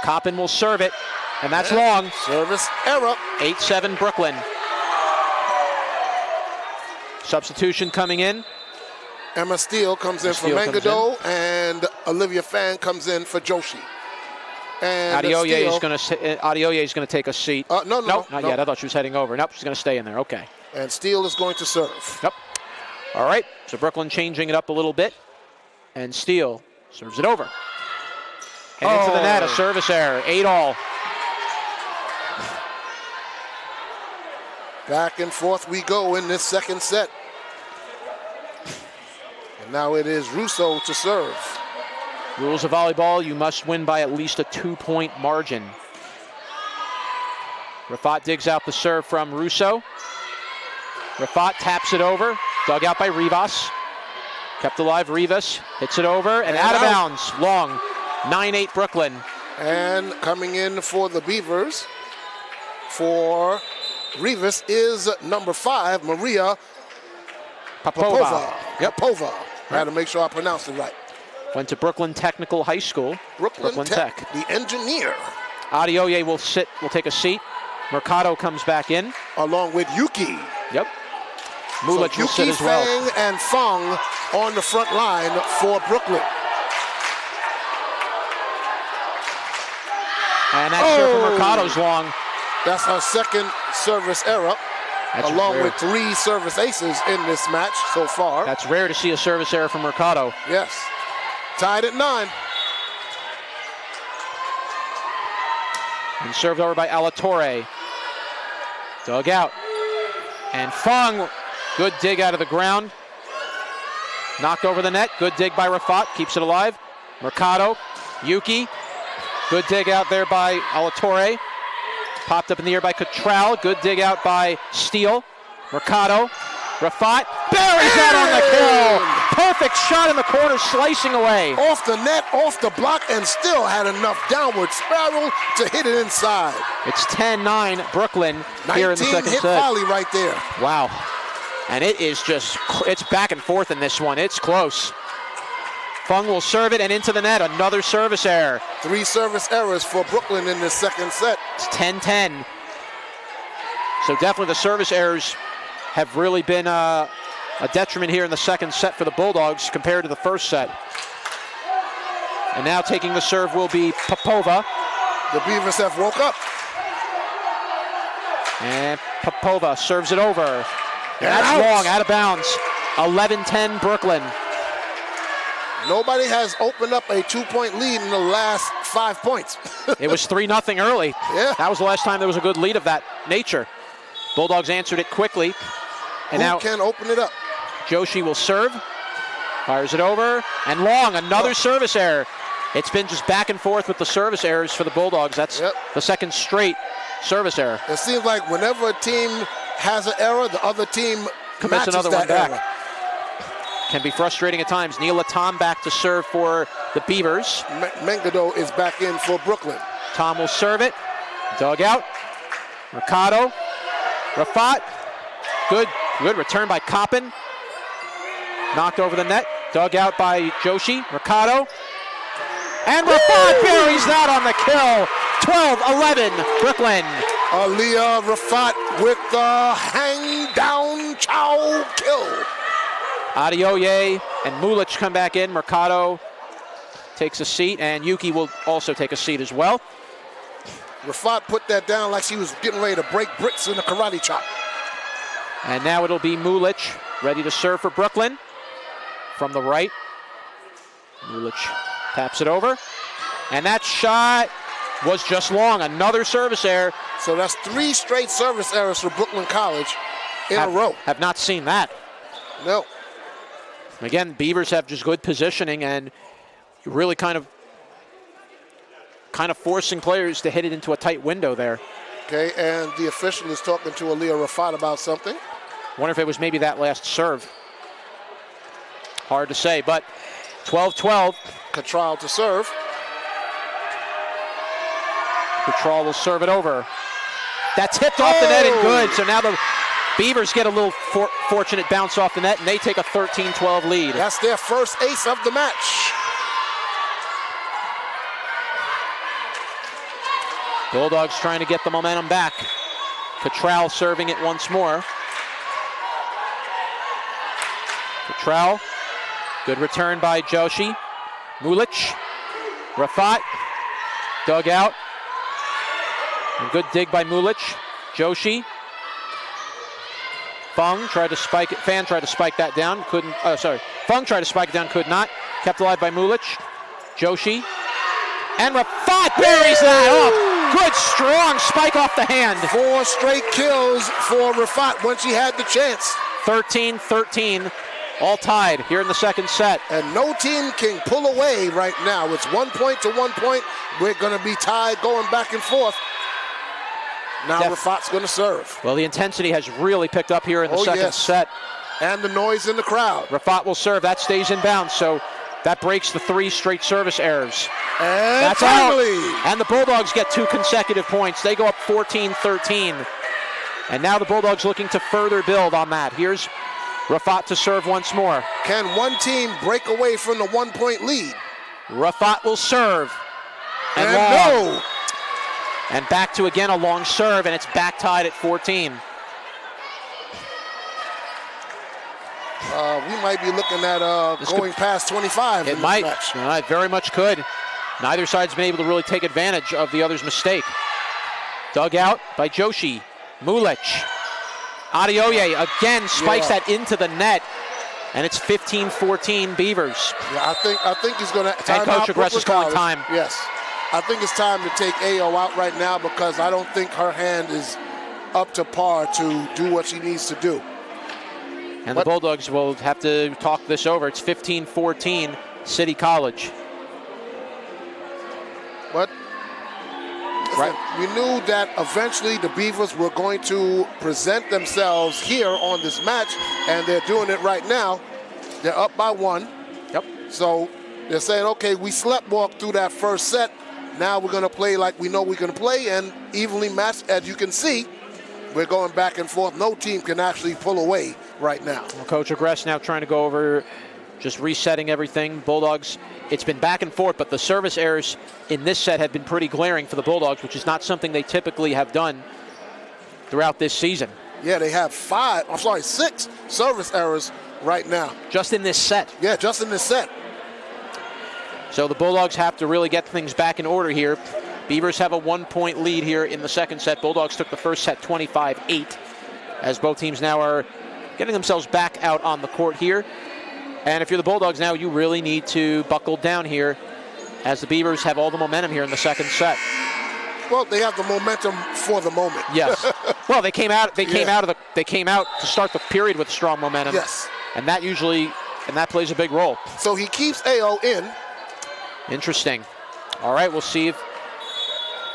Coppin will serve it, and that's long. Service error. 8-7 Brooklyn. Substitution coming in. Emma Steele comes in for Mangado, and Olivia Fan comes in for Joshi. And Adeoye is going to take a seat. No, not yet. I thought she was heading over. Nope, she's going to stay in there. Okay. And Steele is going to serve. Yep. All right. So Brooklyn changing it up a little bit, and Steele serves it over. And into the net, a service error. 8-all. Back and forth we go in this second set. And now it is Russo to serve. Rules of volleyball, you must win by at least a 2-point margin. Rafat digs out the serve from Russo. Rafat taps it over, dug out by Rivas. Kept alive, Rivas hits it over and out of bounds. Long, 9-8 Brooklyn. And coming in for the Beavers, for Rivas is number 5, Maria Popova. Yep. Popova. I had to make sure I pronounced it right. Went to Brooklyn Technical High School. Brooklyn Tech, the engineer. Adeoye will take a seat. Mercado comes back in. Along with Yuki. Yep. Mulic will sit as well. Fang and Fong on the front line for Brooklyn. And that serve from Mercado's long. That's her second service error. That's along rare. with 3 service aces in this match so far. That's rare to see a service error from Mercado. Yes. Tied at 9. And served over by Alatorre. Dug out. And Fong, good dig out of the ground. Knocked over the net. Good dig by Rafat. Keeps it alive. Mercado. Yuki. Good dig out there by Alatorre. Popped up in the air by Cottrell. Good dig out by Steele. Mercado. Rafat buries that on the kill. Perfect shot in the corner, slicing away. Off the net, off the block, and still had enough downward spiral to hit it inside. It's 10-9 Brooklyn here in the second hit set. volley right there. Wow. And it is just, it's back and forth in this one. It's close. Fung will serve it and into the net. Another service error. 3 service errors for Brooklyn in this second set. It's 10-10. So definitely the service errors have really been a detriment here in the second set for the Bulldogs compared to the first set. And now taking the serve will be Popova. The Beavers have woke up. And Popova serves it over. And that's long, out of bounds. 11-10 Brooklyn. Nobody has opened up a 2-point lead in the last 5 points. It was 3-0 early. Yeah. That was the last time there was a good lead of that nature. Bulldogs answered it quickly. And Who now can open it up? Joshi will serve. Fires it over. And long, another service error. It's been just back and forth with the service errors for the Bulldogs. That's the second straight service error. It seems like whenever a team has an error, the other team commits matches another that one back. error. Can be frustrating at times. Neil Latam back to serve for the Beavers. Mangado is back in for Brooklyn. Tom will serve it. Dug out. Mercado. Rafat. Good return by Coppin. Knocked over the net. Dug out by Joshi. Mercado. And Rafat buries that on the kill. 12-11 Brooklyn. Aliyah Rafat with the hang down chow kill. Adeoye and Mulic come back in. Mercado takes a seat, and Yuki will also take a seat as well. Rafat put that down like she was getting ready to break bricks in a karate chop. And now it'll be Mulic, ready to serve for Brooklyn. From the right. Mulic taps it over. And that shot was just long. Another service error. So that's 3 straight service errors for Brooklyn College in a row. Have not seen that. No. Again, Beavers have just good positioning and really kind of forcing players to hit it into a tight window there. Okay, and the official is talking to Aaliyah Rafat about something. Wonder if it was maybe that last serve. Hard to say, but 12-12. Cattrall to serve. Cattrall will serve it over. That's tipped off the net and good. So now the Beavers get a little fortunate bounce off the net, and they take a 13-12 lead. That's their first ace of the match. Bulldogs trying to get the momentum back. Cattrall serving it once more. Cattrall, good return by Joshi. Mulic, Rafat, dug out. And good dig by Mulic. Joshi. Fung tried to spike it. Fan tried to spike that down. Couldn't. Fung tried to spike it down. Could not. Kept alive by Mulic. Joshi. And Rafat buries that off. Good strong spike off the hand. 4 straight kills for Rafat when she had the chance. 13-13. All tied here in the second set. And no team can pull away right now. It's 1 point to 1 point. We're going to be tied going back and forth. Now Rafat's going to serve. Well, the intensity has really picked up here in the second set. And the noise in the crowd. Rafat will serve. That stays in bounds. So that breaks the 3 straight service errors. And that's finally. Out. And the Bulldogs get 2 consecutive points. They go up 14-13. And now the Bulldogs looking to further build on that. Here's Rafat to serve once more. Can one team break away from the 1 point lead? Rafat will serve. And no. And back to again a long serve, and it's back tied at 14. We might be looking at going past 25. It might. It very much could. Neither side's been able to really take advantage of the other's mistake. Dug out by Joshi. Mulic. Adeoye again spikes that into the net, and it's 15-14 Beavers. Yeah, I think he's going to time and Coach Agrest is calling time. Yes. I think it's time to take AO out right now because I don't think her hand is up to par to do what she needs to do. And the Bulldogs will have to talk this over. It's 15-14 City College. But we knew that eventually the Beavers were going to present themselves here on this match, and they're doing it right now. They're up by 1. Yep. So they're saying, okay, we sleptwalked through that first set. Now we're going to play like we know we're going to play, and evenly matched. As you can see, we're going back and forth. No team can actually pull away right now. Well, Coach Agrest now trying to go over just resetting everything. Bulldogs, it's been back and forth, but the service errors in this set have been pretty glaring for the Bulldogs, which is not something they typically have done throughout this season. Yeah, they have 6 service errors right now. Just in this set. Yeah, just in this set. So the Bulldogs have to really get things back in order here. Beavers have a 1 point lead here in the second set. Bulldogs took the first set 25-8, as both teams now are getting themselves back out on the court here. And if you're the Bulldogs now, you really need to buckle down here, as the Beavers have all the momentum here in the second set. Well, they have the momentum for the moment. Yes. Well, they came out to start the period with strong momentum. Yes. And that plays a big role. So he keeps AO in. Interesting. All right, we'll see if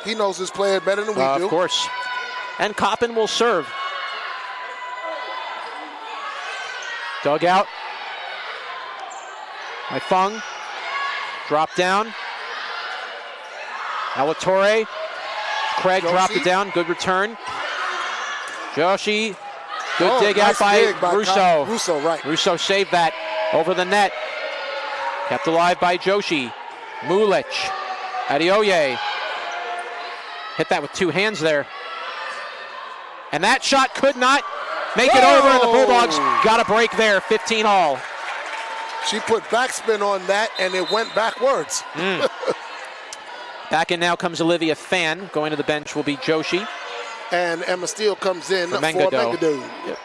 he knows his player better than we do. Of course. And Coppin will serve. Dug out by Fung. Drop down. Alatorre. Craig Joshi. Dropped it down. Good return. Joshi. Good dig out by Russo. Russo, right. Russo saved that over the net. Kept alive by Joshi. Mulic. Adeoye. Hit that with 2 hands there. And that shot could not make it over, and the Bulldogs got a break there, 15-all. She put backspin on that, and it went backwards. Back in now comes Olivia Fan. Going to the bench will be Joshi. And Emma Steele comes in for Mengado. Mengado. Yep.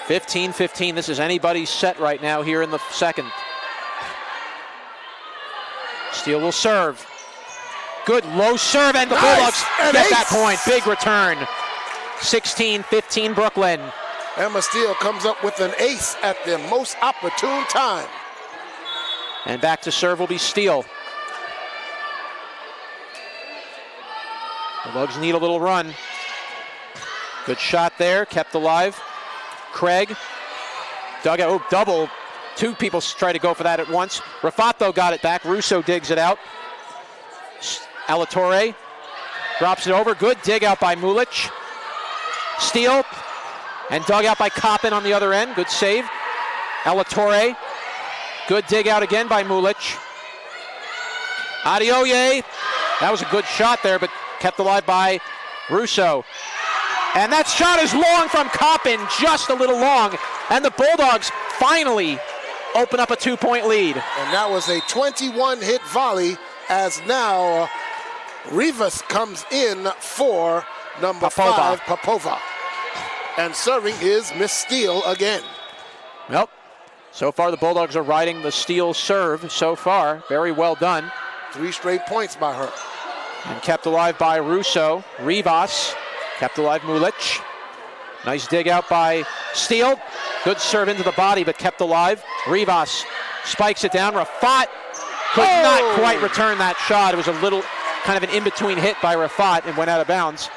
15-15. This is anybody's set right now here in the second. Steele will serve. Good low serve, and the Bulldogs get that point. Big return. 16-15 Brooklyn. Emma Steele comes up with an ace at the most opportune time. And back to serve will be Steele. The Bulldogs need a little run. Good shot there, kept alive. Craig, dug out, double. Two people try to go for that at once. Rafat, though, got it back. Russo digs it out. Alatorre drops it over. Good dig out by Mulic. Steele, and dug out by Coppin on the other end. Good save. Alatorre, good dig out again by Mulic. Adeoye, that was a good shot there, but kept alive by Russo. And that shot is long from Coppin, just a little long. And the Bulldogs finally open up a 2-point lead. And that was a 21-hit volley, as now Rivas comes in for number 5, Popova. And serving is Miss Steele again. Well, so far the Bulldogs are riding the Steele serve so far. Very well done. 3 straight points by her. And kept alive by Russo. Rivas kept alive Mulic. Nice dig out by Steele. Good serve into the body, but kept alive. Rivas spikes it down. Rafat could not quite return that shot. It was a little kind of an in-between hit by Rafat and went out of bounds.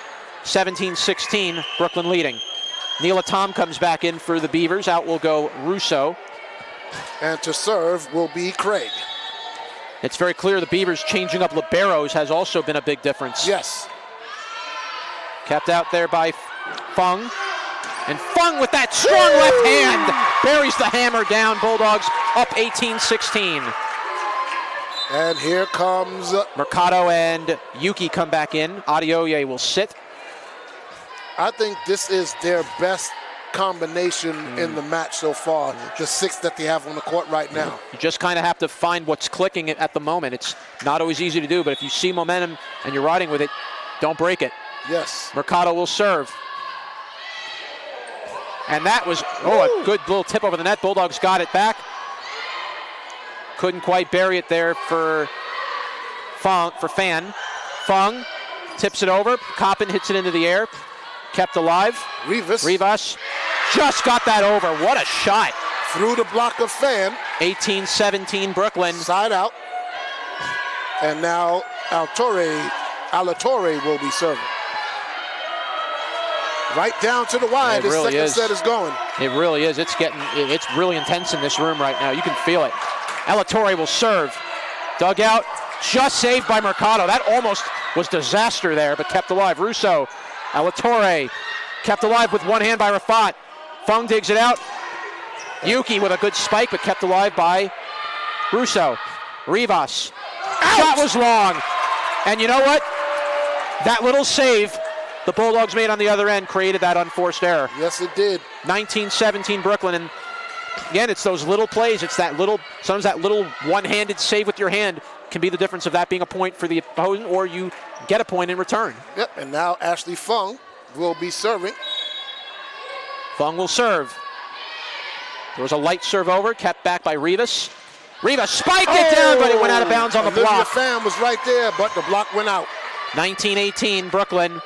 17-16, Brooklyn leading. Neela Tom comes back in for the Beavers. Out will go Russo. And to serve will be Craig. It's very clear the Beavers changing up liberos has also been a big difference. Yes. Kept out there by Fung. And Fung with that strong left hand buries the hammer down. Bulldogs up 18-16. And here comes Mercado and Yuki come back in. Adeoye will sit. I think this is their best combination in the match so far. The 6 that they have on the court right now. You just kind of have to find what's clicking at the moment. It's not always easy to do, but if you see momentum and you're riding with it, don't break it. Yes. Mercado will serve. And that was, a good little tip over the net. Bulldogs got it back. Couldn't quite bury it there for Fan. Fung tips it over. Coppin hits it into the air. Kept alive. Rivas just got that over. What a shot. Through the block of Fan. 18-17 Brooklyn. Side out. And now Alatorre will be serving. Right down to the wire. This really second set is going. It really is. It's really intense in this room right now. You can feel it. Alatorre will serve. Dug out. Just saved by Mercado. That almost was disaster there, but kept alive. Russo. Alatorre kept alive with one hand by Rafat. Fung digs it out. Yuki with a good spike, but kept alive by Russo. Rivas. Shot was long. And you know what? That little save the Bulldogs made on the other end created that unforced error. Yes, it did. 19-17 Brooklyn. And again, it's those little plays. It's sometimes that little one-handed save with your hand can be the difference of that being a point for the opponent, or you get a point in return. Yep, and now Ashley Fung will be serving. Fung will serve. There was a light serve over, kept back by Rivas. Rivas spiked it down, but it went out of bounds on the block. Fan was right there, but the block went out. 19-18 Brooklyn.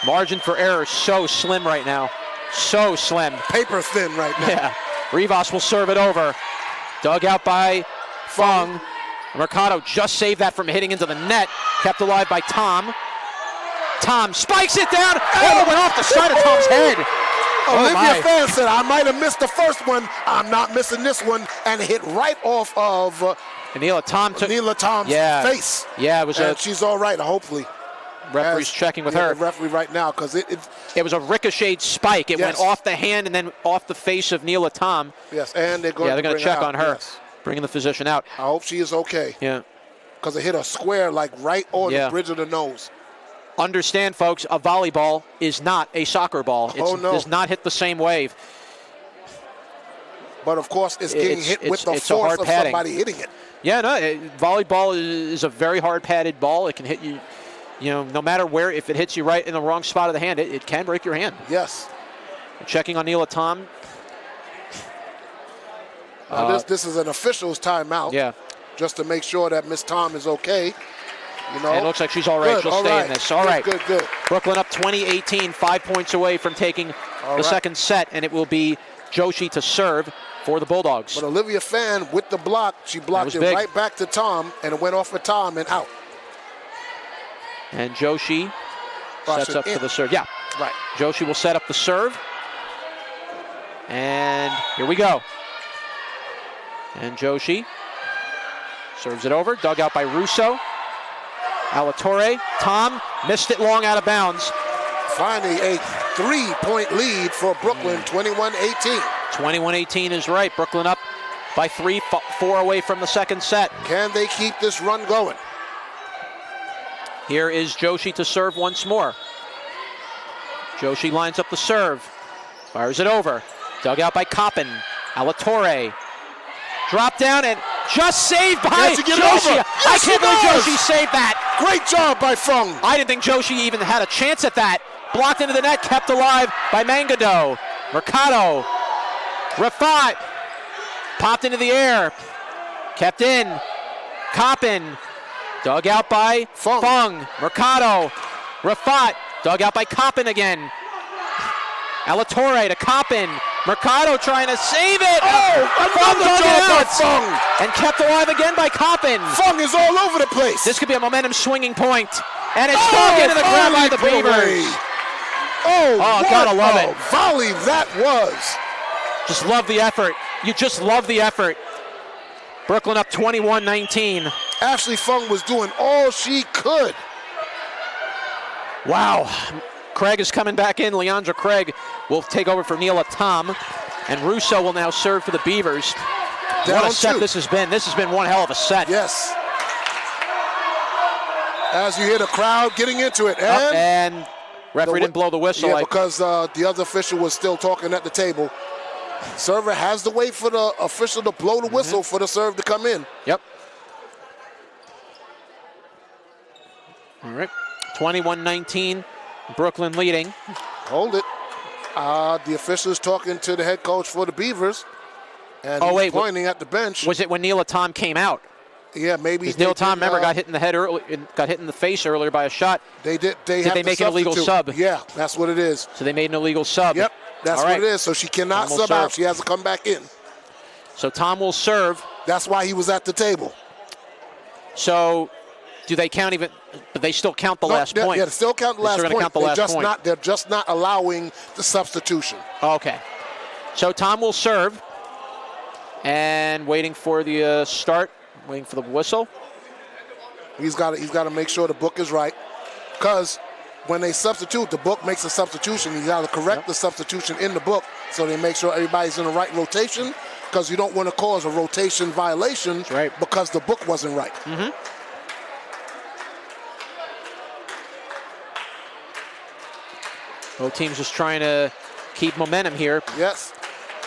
Margin for error so slim right now. So slim. Paper thin right now. Yeah. Rivas will serve it over. Dug out by Fung. Mercado just saved that from hitting into the net. Kept alive by Tom. Tom spikes it down. Oh, it went off the side of Tom's head. Olivia Fan said, I might have missed the first one. I'm not missing this one. And it hit right off of Neela Tom's face. Yeah, it was she's all right, hopefully. Referee's checking with her. The referee right now, because it was a ricocheted spike. It went off the hand and then off the face of Neela Tom. Yes, and they're going to check on her, bringing the physician out. I hope she is okay. Yeah. Because it hit a square like right on the bridge of the nose. Understand, folks, a volleyball is not a soccer ball. It does not hit the same wave. But, of course, it's getting hit with the force of somebody hitting it. Yeah, no, volleyball is a very hard padded ball. It can hit you no matter where, if it hits you right in the wrong spot of the hand, it can break your hand. Yes. Checking on Neela Tom. This is an official's timeout. Yeah. Just to make sure that Miss Tom is okay. And it looks like she's all right. She'll stay in this. All right. Good. Brooklyn up 20-18, 5 points away from taking the second set, and it will be Joshi to serve for the Bulldogs. But Olivia Fan with the block, she blocked it right back to Tom, and it went off for Tom and out. And Joshi sets up for the serve. Yeah. Right. Joshi will set up the serve. And here we go. And Joshi serves it over, dug out by Russo. Alatorre, Tom missed it long out of bounds. Finally a 3-point lead for Brooklyn, 21-18. 21-18 is right. Brooklyn up by 3, 4 away from the second set. Can they keep this run going? Here is Joshi to serve once more. Joshi lines up the serve, fires it over, dug out by Coppin. Alatorre, drop down and just saved by Joshi. Yes, I can't believe Joshi saved that. Great job by Fung. I didn't think Joshi even had a chance at that. Blocked into the net, kept alive by Mangado. Mercado, Rafat, popped into the air, kept in. Coppin, dug out by Fung. Mercado, Rafat, dug out by Coppin again. Alatorre to Coppin. Mercado trying to save it. Another job by Fung. And kept alive again by Coppin. Fung is all over the place. This could be a momentum swinging point. And it's stuck into the grab by the Beavers. Gotta love it. Volley that was. Just love the effort. You just love the effort. Brooklyn up 21-19. Ashley Fung was doing all she could. Wow. Craig is coming back in. Leandra Craig will take over for Neela Tom. And Russo will now serve for the Beavers. What a set this has been. This has been one hell of a set. Yes. As you hear the crowd getting into it. And referee didn't blow the whistle. Yeah, because the other official was still talking at the table. Server has to wait for the official to blow the whistle for the serve to come in. Yep. All right. 21-19. Brooklyn leading. Hold it. The official is talking to the head coach for the Beavers. And he's pointing at the bench. Was it when Neela Tom came out? Yeah, maybe. Neela Tom, remember, got hit in the head early, got hit in the face earlier by a shot. Did they make an illegal sub? Yeah, that's what it is. So they made an illegal sub. Yep, that's what it is. So she cannot sub out. She has to come back in. So Tom will serve. That's why he was at the table. So do they count even? But they still count the last point. Yeah, they still count the last point. Count the last point. They're just not allowing the substitution. Okay. So Tom will serve. And waiting for the start, waiting for the whistle. He's got to make sure the book is right, because when they substitute, the book makes a substitution. You got to correct the substitution in the book so they make sure everybody's in the right rotation, because you don't want to cause a rotation violation because the book wasn't right. Both teams just trying to keep momentum here. Yes.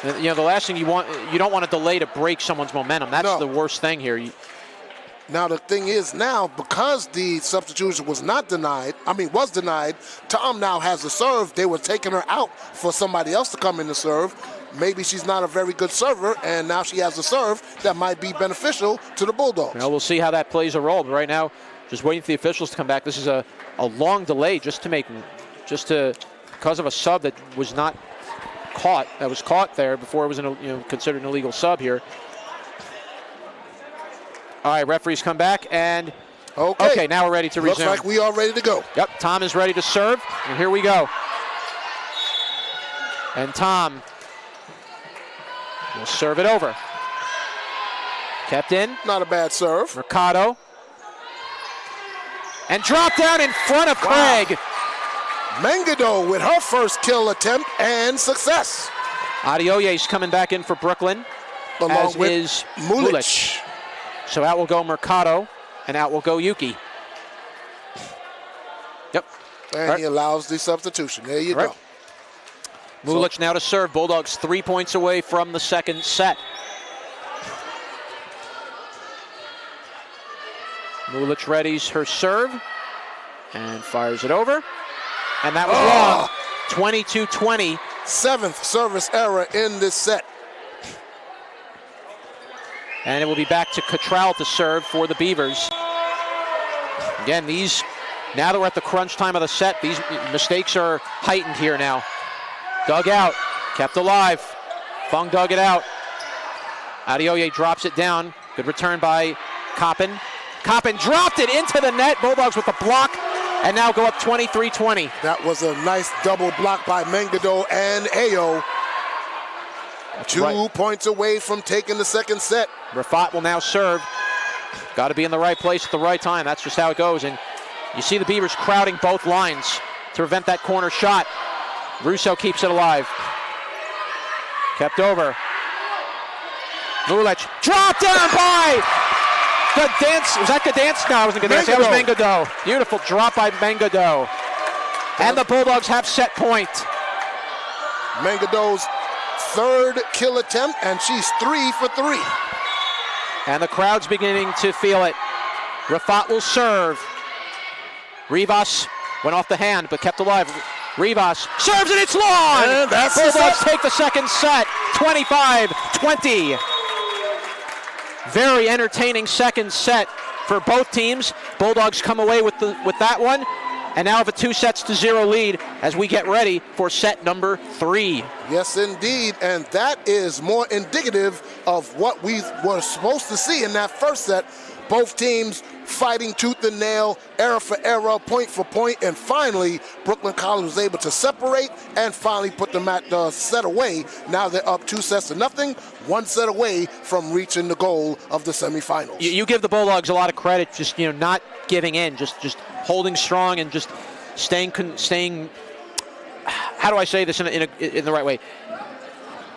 You know, the last thing you don't want to delay to break someone's momentum. That's the worst thing here. Now the thing is, now because the substitution was denied, Tom now has the serve. They were taking her out for somebody else to come in to serve. Maybe she's not a very good server, and now she has a serve that might be beneficial to the Bulldogs. Well, we'll see how that plays a role. But right now, just waiting for the officials to come back. This is a long delay because of a sub that was not caught. That was caught there before it was considered an illegal sub here. All right, referees come back, and okay, now we're ready to resume. Looks like we are ready to go. Yep, Tom is ready to serve, and here we go. And Tom will serve it over. Kept in. Not a bad serve. Mercado. And drop down in front of Craig. Mangado with her first kill attempt and success. Adioye is coming back in for Brooklyn, along with is Mulich. So out will go Mercado, and out will go Yuki. Yep. And he allows the substitution. There you go. Mulich now to serve. Bulldogs 3 points away from the second set. Mulich readies her serve. And fires it over. And that was long. 22-20. 7th service error in this set. And it will be back to Cottrell to serve for the Beavers. Again, now that we're at the crunch time of the set, these mistakes are heightened here now. Dug out, kept alive. Fung dug it out. Adeoye drops it down. Good return by Coppin. Coppin dropped it into the net. Bulldogs with the block, and now go up 23-20. That was a nice double block by Mengado and Ayo. 2 points away from taking the second set. Rafat will now serve. Got to be in the right place at the right time. That's just how it goes. And you see the Beavers crowding both lines to prevent that corner shot. Russo keeps it alive. Kept over. Mulic dropped down by Gadance. Was that Gadance? No, it wasn't Gadance. That was Mengado. Beautiful drop by Mengado. And the Bulldogs have set point. Mengado's 3rd kill attempt, and she's 3 for 3. And the crowd's beginning to feel it. Rafat will serve. Rivas went off the hand, but kept alive. Rivas serves, and it's long! And that's Bulldogs take the second set, 25-20. Very entertaining second set for both teams. Bulldogs come away with that one, and now have a 2-0 lead as we get ready for set number 3. Yes, indeed, and that is more indicative of what we were supposed to see in that first set. Both teams fighting tooth and nail, error for error, point for point, and finally, Brooklyn College was able to separate and finally put the set away. Now they're up 2-0, 1 set away from reaching the goal of the semifinals. You give the Bulldogs a lot of credit, just not giving in, just holding strong and just staying. How do I say this in the right way?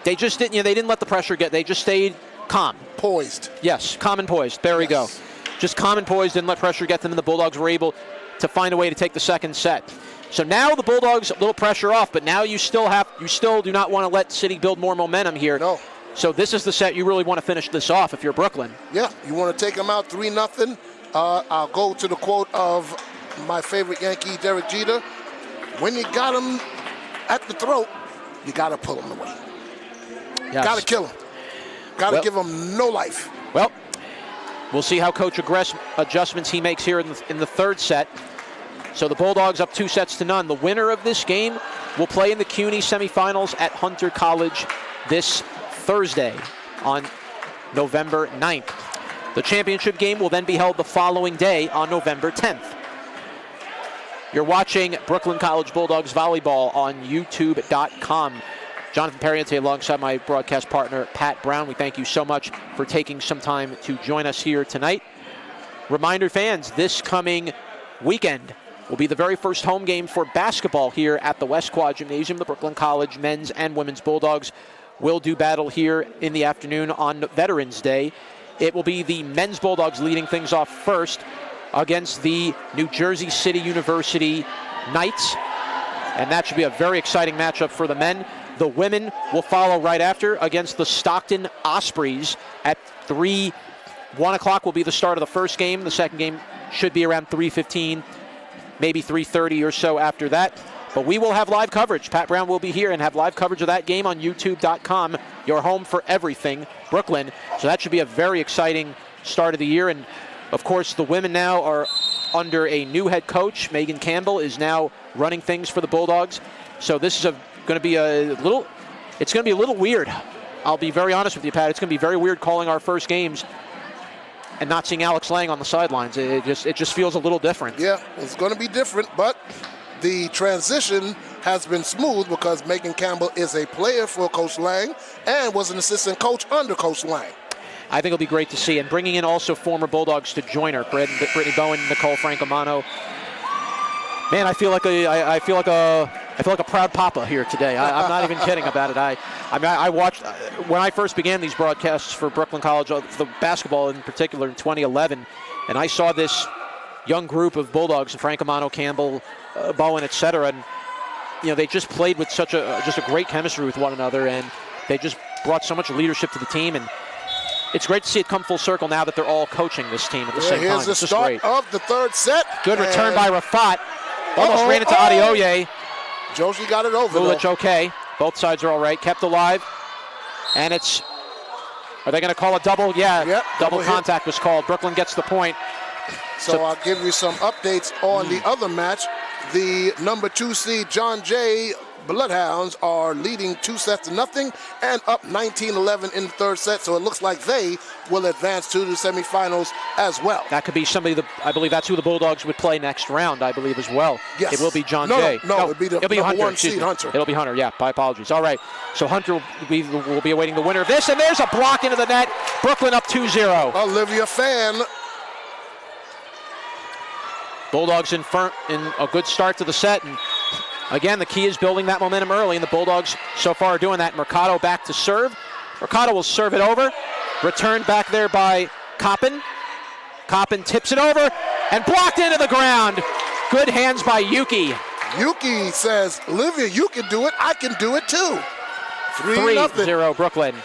They just didn't. They didn't let the pressure get. They just stayed calm, poised. Yes, calm and poised. There we go. Just calm and poised, didn't let pressure get them, and the Bulldogs were able to find a way to take the second set. So now the Bulldogs, a little pressure off, but now you still do not want to let City build more momentum here. No. So this is the set you really want to finish this off if you're Brooklyn. Yeah, you want to take them out 3-0. I'll go to the quote of my favorite Yankee, Derek Jeter. When you got them at the throat, you got to pull them away. Yes. Got to kill them. Got to give them no life. Well, we'll see how Coach adjustments he makes here in the third set. So the Bulldogs up 2-0. The winner of this game will play in the CUNY semifinals at Hunter College this Thursday on November 9th. The championship game will then be held the following day on November 10th. You're watching Brooklyn College Bulldogs volleyball on YouTube.com. Jonathan Perriente alongside my broadcast partner, Pat Brown. We thank you so much for taking some time to join us here tonight. Reminder fans, this coming weekend will be the very first home game for basketball here at the West Quad Gymnasium. The Brooklyn College men's and women's Bulldogs will do battle here in the afternoon on Veterans Day. It will be the men's Bulldogs leading things off first against the New Jersey City University Knights. And that should be a very exciting matchup for the men. The women will follow right after against the Stockton Ospreys at 1 o'clock will be the start of the first game. The second game should be around 3:15, maybe 3:30 or so after that. But we will have live coverage. Pat Brown will be here and have live coverage of that game on YouTube.com, your home for everything Brooklyn. So that should be a very exciting start of the year. And, of course, the women now are under a new head coach. Megan Campbell is now running things for the Bulldogs. So this is going to be a little weird. I'll be very honest with you, Pat. It's going to be very weird calling our first games and not seeing Alex Lang on the sidelines. It just feels a little different. Yeah, it's going to be different, but the transition has been smooth because Megan Campbell is a player for Coach Lang and was an assistant coach under Coach Lang. I think it'll be great to see, and bringing in also former Bulldogs to join her, Brittany Bowen, Nicole Francomano. Man, I feel like a proud papa here today. I'm not even kidding about it. I watched when I first began these broadcasts for Brooklyn College, the basketball in particular in 2011, and I saw this young group of Bulldogs, Francomano, Campbell, Bowen, etc. And they just played with such a great chemistry with one another, and they just brought so much leadership to the team. And it's great to see it come full circle now that they're all coaching this team at the same time. Here's the start of the third set. Good return by Rafat. Almost ran into Adeoye. Joshi got it over. Vulic okay. Both sides are all right. Kept alive. And it's, are they going to call a double? Yeah, yep, double contact was called. Brooklyn gets the point. So I'll give you some updates on the other match. The number 2 seed John Jay Bloodhounds are leading 2-0 and up 19-11 in the third set. So it looks like they will advance to the semifinals as well. That could be somebody I believe that's who the Bulldogs would play next round, I believe, as well. Yes. It will be John Jay. No, it'll be the number Hunter, 1 seed Hunter. It'll be Hunter, yeah, my apologies. All right, so Hunter will be awaiting the winner of this, and there's a block into the net. Brooklyn up 2-0. Olivia Fan. Bulldogs in a good start to the set, and again, the key is building that momentum early, and the Bulldogs so far are doing that. Mercado back to serve. Mercado will serve it over. Returned back there by Coppin. Coppin tips it over and blocked into the ground. Good hands by Yuki. Yuki says, Olivia, you can do it. I can do it too. 3-0 Brooklyn.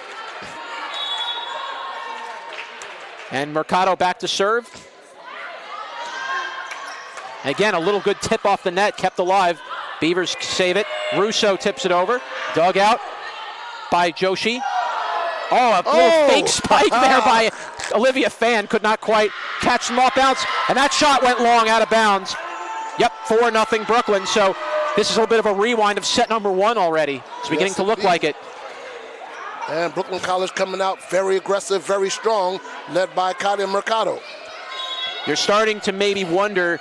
And Mercado back to serve. Again, a little good tip off the net, kept alive. Beavers save it. Russo tips it over. Dug out by Joshi. Oh, a little fake spike there by Olivia Fan. Could not quite catch them off bounce. And that shot went long out of bounds. Yep, 4-0 Brooklyn. So this is a little bit of a rewind of set number 1 already. It's beginning to look like it. And Brooklyn College coming out very aggressive, very strong, led by Katia Mercado. You're starting to maybe wonder,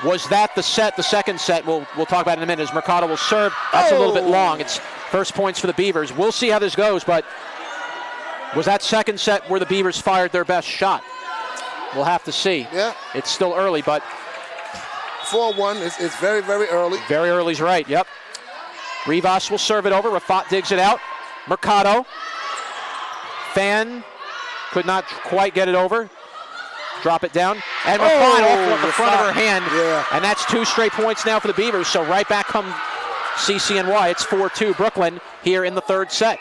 was that the second set? We'll talk about it in a minute as Mercado will serve. That's a little bit long. It's first points for the Beavers. We'll see how this goes, but was that second set where the Beavers fired their best shot? We'll have to see. Yeah. It's still early, but 4-1 is very, very early. Very early's right, yep. Rivas will serve it over. Rafat digs it out. Mercado. Fan could not quite get it over. Drop it down. And Rafat off the front of her hand. Yeah. And that's 2 straight points now for the Beavers. So right back come CCNY. It's 4-2 Brooklyn here in the third set.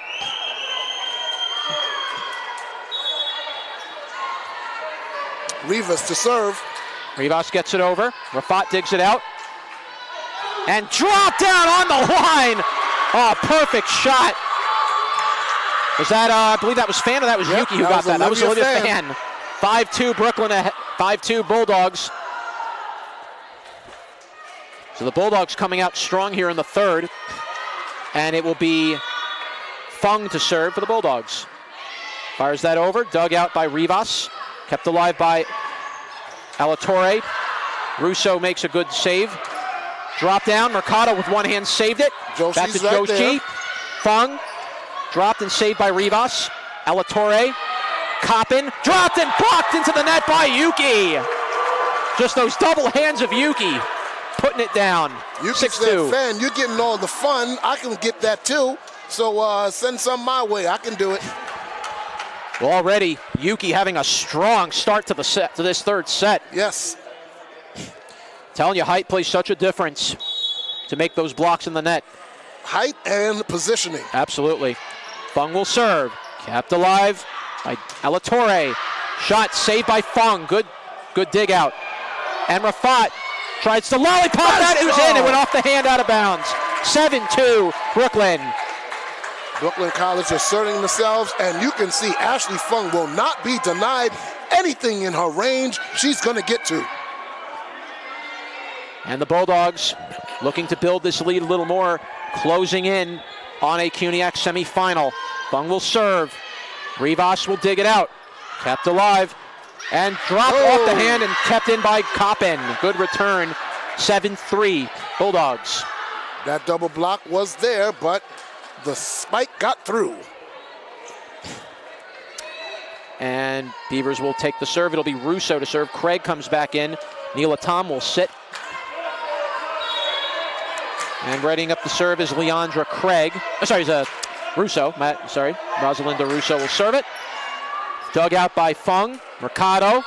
Rivas to serve. Rivas gets it over. Rafat digs it out. And drop down on the line. Oh, perfect shot. Was that, I believe that was Fan or that was Yuki who got that? That was Olivia Fan. 5-2 Brooklyn, 5-2 Bulldogs. So the Bulldogs coming out strong here in the third. And it will be Fung to serve for the Bulldogs. Fires that over, dug out by Rivas. Kept alive by Alatorre. Russo makes a good save. Drop down, Mercado with one hand saved it. Joshi's back to right Joshi. there. Fung, dropped and saved by Rivas. Alatorre. Coppin, dropped and blocked into the net by Yuki. Just those double hands of Yuki, putting it down. Yuki 6-2. said, Fan, you're getting all the fun. I can get that too. So send some my way. I can do it. Well, already Yuki having a strong start to this third set. Yes. Telling you, height plays such a difference to make those blocks in the net. Height and positioning. Absolutely. Fung will serve. Kept alive by Alatorre. Shot saved by Fung. Good dig out. And Rafat tries to lollipop that. It was in. It went off the hand out of bounds. 7-2 Brooklyn. Brooklyn College asserting themselves, and you can see Ashley Fung will not be denied anything in her range she's going to get to. And the Bulldogs looking to build this lead a little more, closing in on a CUNYAC semifinal. Fung will serve. Rivas will dig it out. Kept alive. And dropped off the hand and kept in by Coppin. Good return. 7-3 Bulldogs. That double block was there, but the spike got through. And Beavers will take the serve. It'll be Russo to serve. Craig comes back in. Neela Tom will sit. And readying up the serve is Leandra Craig. Russo. Rosalinda Russo will serve it. Dug out by Fung. Mercado.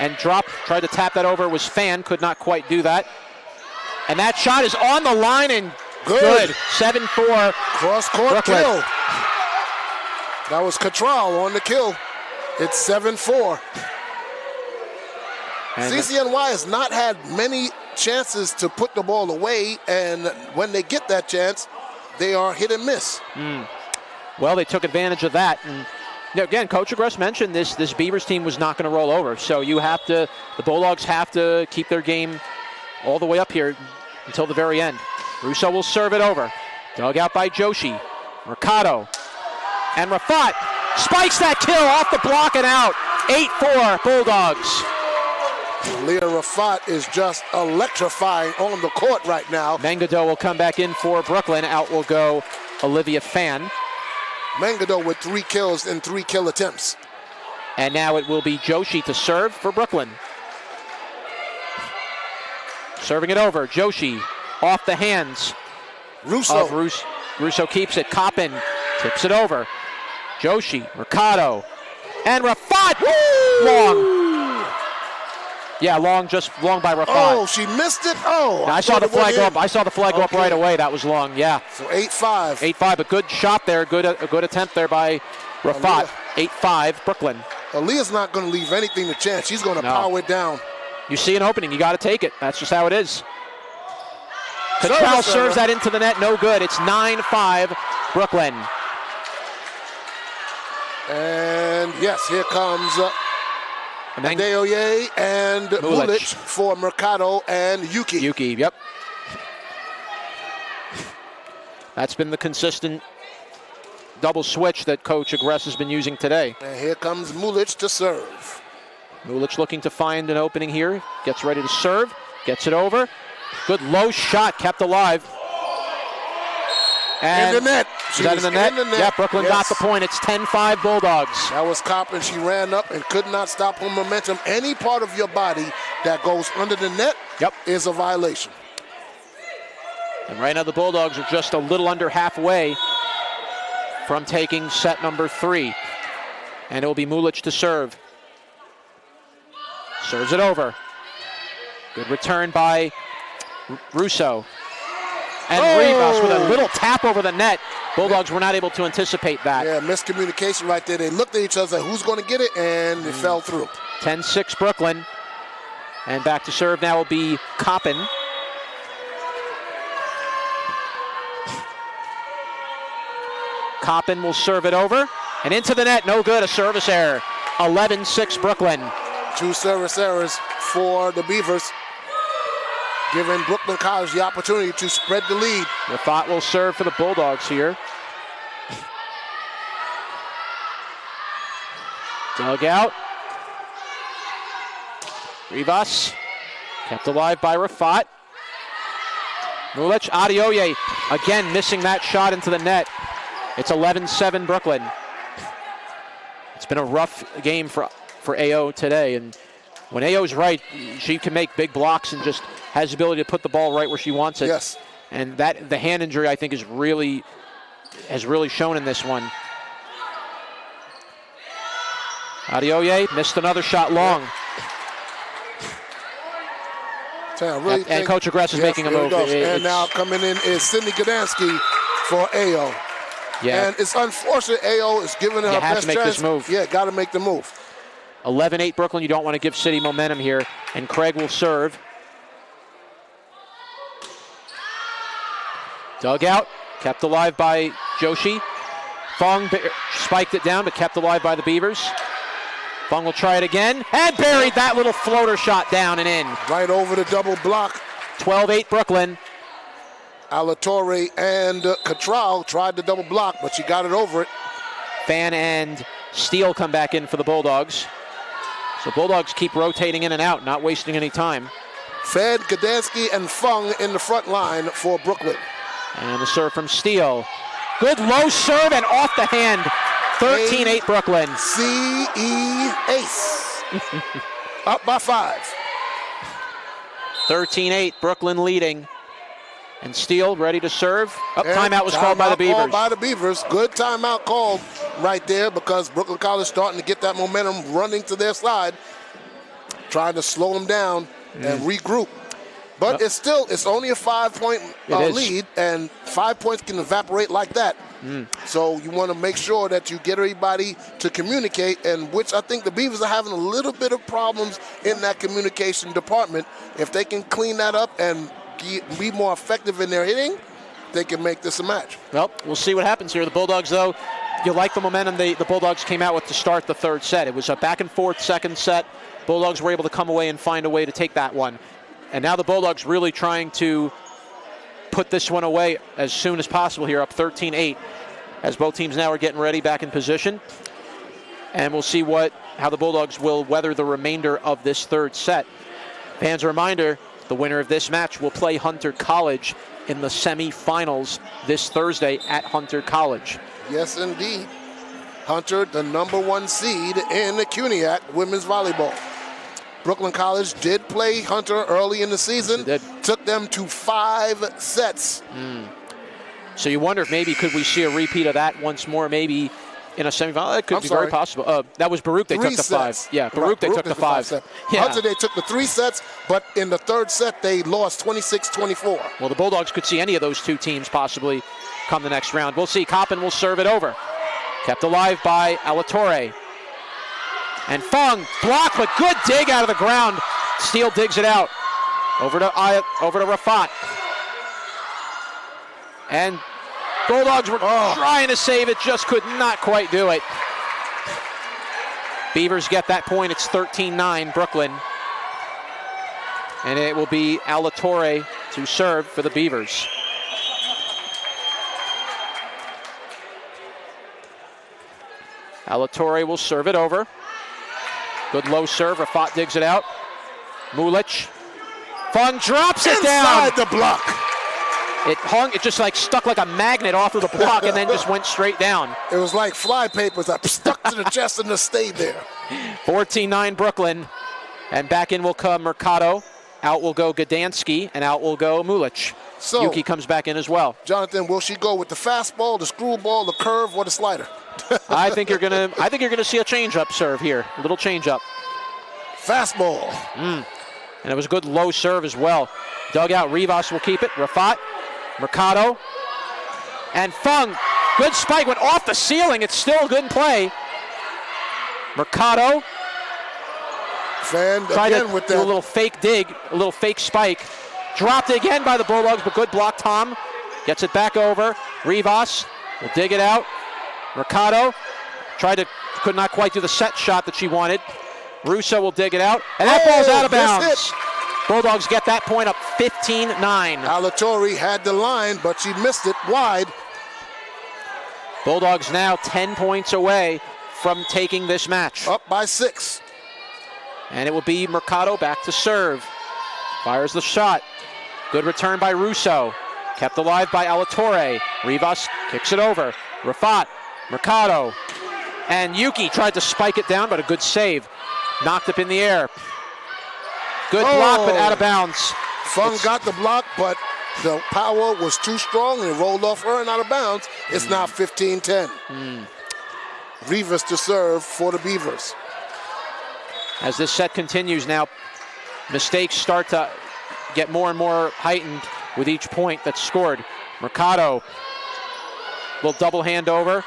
And tried to tap that over, was Fan. Could not quite do that. And that shot is on the line and good. 7-4. Cross-court Brooklyn. kill. That was Cattrall on the kill. It's 7-4. CCNY has not had many chances to put the ball away, and when they get that chance, they are hit and miss. Well, they took advantage of that. And again, Coach Agrest mentioned this Beavers team was not going to roll over. So the Bulldogs have to keep their game all the way up here until the very end. Russo will serve it over. Dug out by Joshi. Mercado. And Rafat spikes that kill off the block and out. 8-4 Bulldogs. Leah Rafat is just electrifying on the court right now. Mangado will come back in for Brooklyn. Out will go Olivia Fan. Mangado with 3 kills and 3 kill attempts. And now it will be Joshi to serve for Brooklyn. Serving it over. Joshi off the hands Russo. of Russo keeps it. Coppin tips it over. Joshi, Mercado, and Rafat. Long. Yeah, long by Rafat. Oh, she missed it. Oh, I saw the flag go up. I saw the flag go up right away. That was long. Yeah. So 8-5. 8-5. A good shot there. A good attempt there by Rafat. 8-5 Brooklyn. Aaliyah's not going to leave anything to chance. She's going to power it down. You see an opening, you got to take it. That's just how it is. Cattrall serves that into the net. No good. It's 9-5 Brooklyn. And yes, here comes Adeoye and Mulic for Mercado and Yuki. Yuki, yep. That's been the consistent double switch that Coach Agrest has been using today. And here comes Mulic to serve. Mulic looking to find an opening here. Gets ready to serve. Gets it over. Good low shot, kept alive. And in the net. Is that in the net? Yeah, Brooklyn got the point. It's 10-5 Bulldogs. That was Coppin. She ran up and could not stop her momentum. Any part of your body that goes under the net is a violation. And right now the Bulldogs are just a little under halfway from taking set number 3. And it will be Mulic to serve. Serves it over. Good return by Russo. And Rivas with a little tap over the net. Bulldogs were not able to anticipate that. Yeah, miscommunication right there. They looked at each other, who's going to get it, and it fell through. 10-6 Brooklyn. And back to serve now will be Coppin. Coppin will serve it over. And into the net, no good, a service error. 11-6 Brooklyn. 2 service errors for the Beavers, giving Brooklyn College the opportunity to spread the lead. Rafat will serve for the Bulldogs here. Dug out. Rivas kept alive by Rafat. Mulic, Adeoye again missing that shot into the net. It's 11-7 Brooklyn. It's been a rough game for AO today, and when AO's right, she can make big blocks and just has the ability to put the ball right where she wants it. Yes. And that the hand injury, I think, has really shown in this one. Adeoye missed another shot long. And Coach Agrest is making a move. And now coming in is Sydney Gdansky for AO. Yeah. And it's unfortunate AO is giving her best chance. You have to make this move. Yeah, got to make the move. 11-8 Brooklyn. You don't want to give City momentum here. And Craig will serve. Dug out. Kept alive by Joshi. Fong spiked it down, but kept alive by the Beavers. Fong will try it again. And buried that little floater shot down and in. Right over the double block. 12-8 Brooklyn. Alatorre and Cattrall tried the double block, but she got it over it. Fan and Steele come back in for the Bulldogs. So Bulldogs keep rotating in and out, not wasting any time. Fan, Gdansky, and Fung in the front line for Brooklyn. And the serve from Steele. Good low serve and off the hand. 13-8 Brooklyn. C.E. Ace. Up by 5. 13-8, Brooklyn leading. And Steele ready to serve. Timeout was called by the Beavers. Called by the Beavers. Good timeout called right there because Brooklyn College starting to get that momentum running to their side. Trying to slow them down and regroup. But it's only a 5-point lead, and 5 points can evaporate like that So you want to make sure that you get everybody to communicate, and which I think the Beavers are having a little bit of problems in that communication department. If they can clean that up and be more effective in their hitting, they can make this a match. Well, we'll see what happens here. The Bulldogs, though, you like the momentum the Bulldogs came out with to start the third set. It was a back-and-forth second set. Bulldogs were able to come away and find a way to take that one. And now the Bulldogs really trying to put this one away as soon as possible here, up 13-8, as both teams now are getting ready back in position. And we'll see how the Bulldogs will weather the remainder of this third set. Fans, a reminder, the winner of this match will play Hunter College in the semifinals this Thursday at Hunter College. Yes, indeed. Hunter, the #1 seed in the CUNYAC women's volleyball. Brooklyn College did play Hunter early in the season. Took them to 5 sets. So you wonder if maybe could we see a repeat of that once more, maybe in a semifinal? That could be very possible. That was Baruch. They took the 5. Yeah, Baruch, they took the 5. Yeah. Hunter, they took the 3 sets, but in the third set, they lost 26-24. Well, the Bulldogs could see any of those two teams possibly come the next round. We'll see. Coppin will serve it over. Kept alive by Alatorre. And Fung, blocked, but good dig out of the ground. Steele digs it out. Over to Rafat. And Bulldogs were trying to save it, just could not quite do it. Beavers get that point. It's 13-9, Brooklyn. And it will be Alatorre to serve for the Beavers. Alatorre will serve it over. Good low serve. Rafat digs it out. Mulic. Fung drops it down. Inside the block. It hung, it just like stuck like a magnet off of the block and then just went straight down. It was like fly papers that stuck to the chest and just stayed there. 14-9 Brooklyn. And back in will come Mercado. Out will go Gdansky, and out will go Mulic. So Yuki comes back in as well. Jonathan, will she go with the fastball, the screwball, the curve, or the slider? I think you're gonna see a change-up serve here. A little change-up. Fastball. And it was a good low serve as well. Dug out. Rivas will keep it. Rafat. Mercado. And Fung. Good spike. Went off the ceiling. It's still good in play. Mercado. Tried to with do that. a little fake dig, a little fake spike. Dropped it again by the Bulldogs, but good block. Tom gets it back over. Rivas will dig it out. Mercado could not quite do the set shot that she wanted. Russo will dig it out, and that ball's out of bounds. Bulldogs get that point up 15-9. Alatorre had the line, but she missed it wide. Bulldogs now 10 points away from taking this match. Up by 6. And it will be Mercado back to serve. Fires the shot. Good return by Russo. Kept alive by Alatorre. Rivas kicks it over. Rafat, Mercado. And Yuki tried to spike it down, but a good save. Knocked up in the air. Good block, but out of bounds. Fung got the block, but the power was too strong and it rolled off her and out of bounds. It's now 15-10. Rivas to serve for the Beavers. As this set continues now, mistakes start to get more and more heightened with each point that's scored. Mercado will double hand over.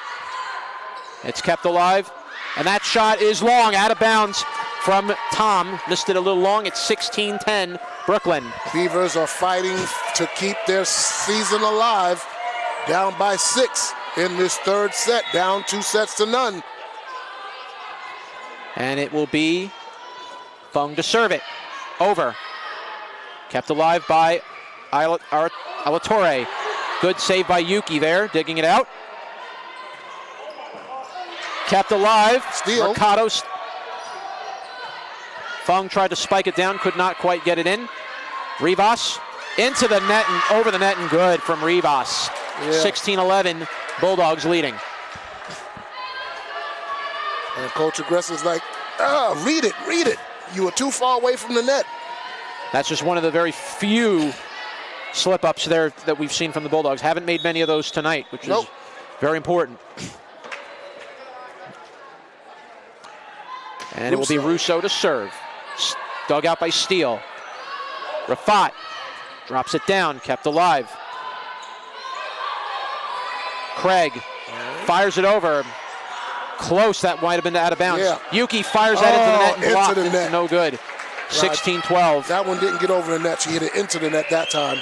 It's kept alive. And that shot is long, out of bounds from Tom. Missed it a little long. It's 16-10, Brooklyn. Beavers are fighting to keep their season alive. Down by 6 in this third set, down 2-0. And it will be Fung to serve it. Over. Kept alive by Alatorre. Good save by Yuki there, digging it out. Kept alive. Steal. Mercado. Fung tried to spike it down, could not quite get it in. Rivas into the net and over the net and good from Rivas. 16-11, Bulldogs leading. And Coach Aggressive's like, read it. You were too far away from the net. That's just one of the very few slip-ups there that we've seen from the Bulldogs. Haven't made many of those tonight, which is very important. And it will be Russo to serve. Dug out by Steele. Rafat drops it down, kept alive. Craig fires it over. Close, that might have been out of bounds. Yeah. Yuki fires that into the net and blocked. Into the net. No good. 16-12. That one didn't get over the net. She hit it into the net that time.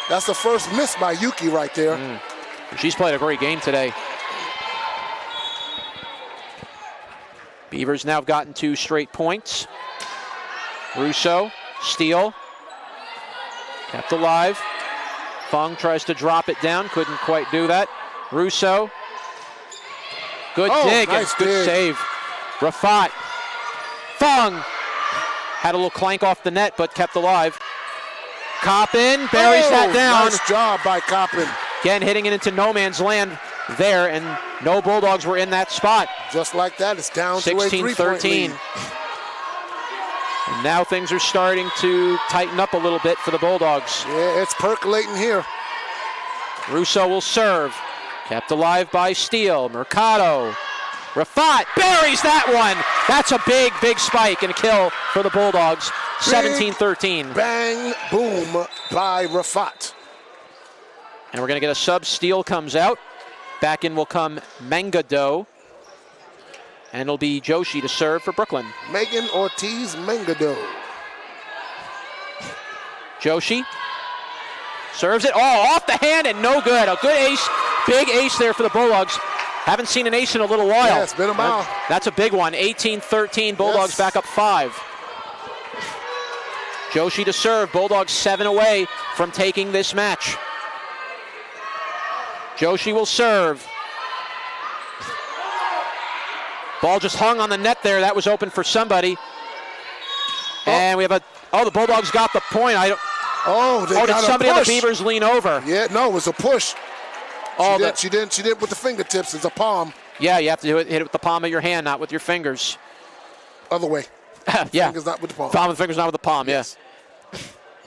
That's the first miss by Yuki right there. She's played a great game today. Beavers now have gotten 2 straight points. Russo, steal. Kept alive. Fung tries to drop it down. Couldn't quite do that. Russo. Good dig nice and good dig. save. Rafat. Fung had a little clank off the net, but kept alive. Coppin buries that down. Nice job by Coppin. Again, hitting it into no man's land there, and no Bulldogs were in that spot. Just like that, it's down to a 3-point lead. 16-13. And now things are starting to tighten up a little bit for the Bulldogs. Yeah, it's percolating here. Russo will serve. Kept alive by Steele. Mercado. Rafat buries that one. That's a big, big spike and a kill for the Bulldogs. 17-13. Bang, boom by Rafat. And we're going to get a sub. Steele comes out. Back in will come Mangado. And it'll be Joshi to serve for Brooklyn. Megan Ortiz Mangado. Joshi serves it. Oh, off the hand and no good. A good ace. Big ace there for the Bulldogs. Haven't seen an ace in a little while. Yeah, it's been a while. That's a big one. 18-13. Bulldogs back up 5. Joshi to serve. Bulldogs 7 away from taking this match. Joshi will serve. Ball just hung on the net there. That was open for somebody. And we have the Bulldogs got the point. Did somebody on the Beavers lean over? Yeah, no, it was a push. She did with the fingertips. It's a palm. Yeah, you have to hit it with the palm of your hand, not with your fingers. Other way. Yeah. Fingers not with the palm. Palm with the fingers, not with the palm, yes.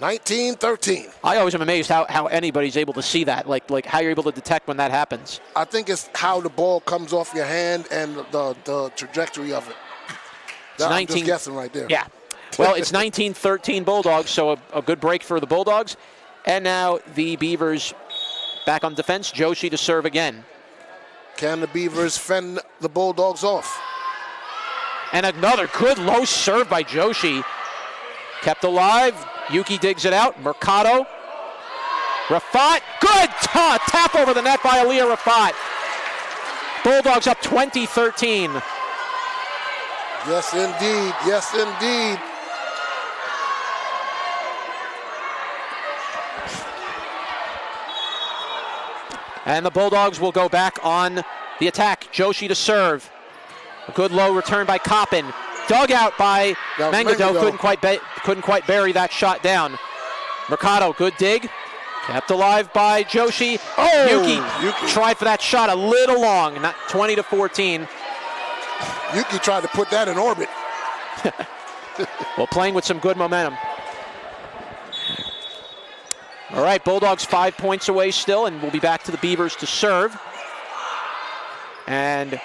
19-13. I always am amazed how anybody's able to see that, like how you're able to detect when that happens. I think it's how the ball comes off your hand and the trajectory of it. I'm just guessing right there. Yeah. Well, it's 19-13 Bulldogs, so a good break for the Bulldogs. And now the Beavers back on defense. Joshi to serve again. Can the Beavers fend the Bulldogs off? And another good low serve by Joshi. Kept alive. Yuki digs it out. Mercado. Rafat. Good tap over the net by Aliyah Rafat. Bulldogs up 20-13. Yes, indeed. Yes, indeed. And the Bulldogs will go back on the attack. Joshi to serve. A good low return by Coppin. Dug out by Mangado. Couldn't quite bury that shot down. Mercado, good dig. Kept alive by Joshi. Yuki tried for that shot a little long. Not 20-14. Yuki tried to put that in orbit. Well, playing with some good momentum. All right, Bulldogs 5 points away still, and we'll be back to the Beavers to serve. And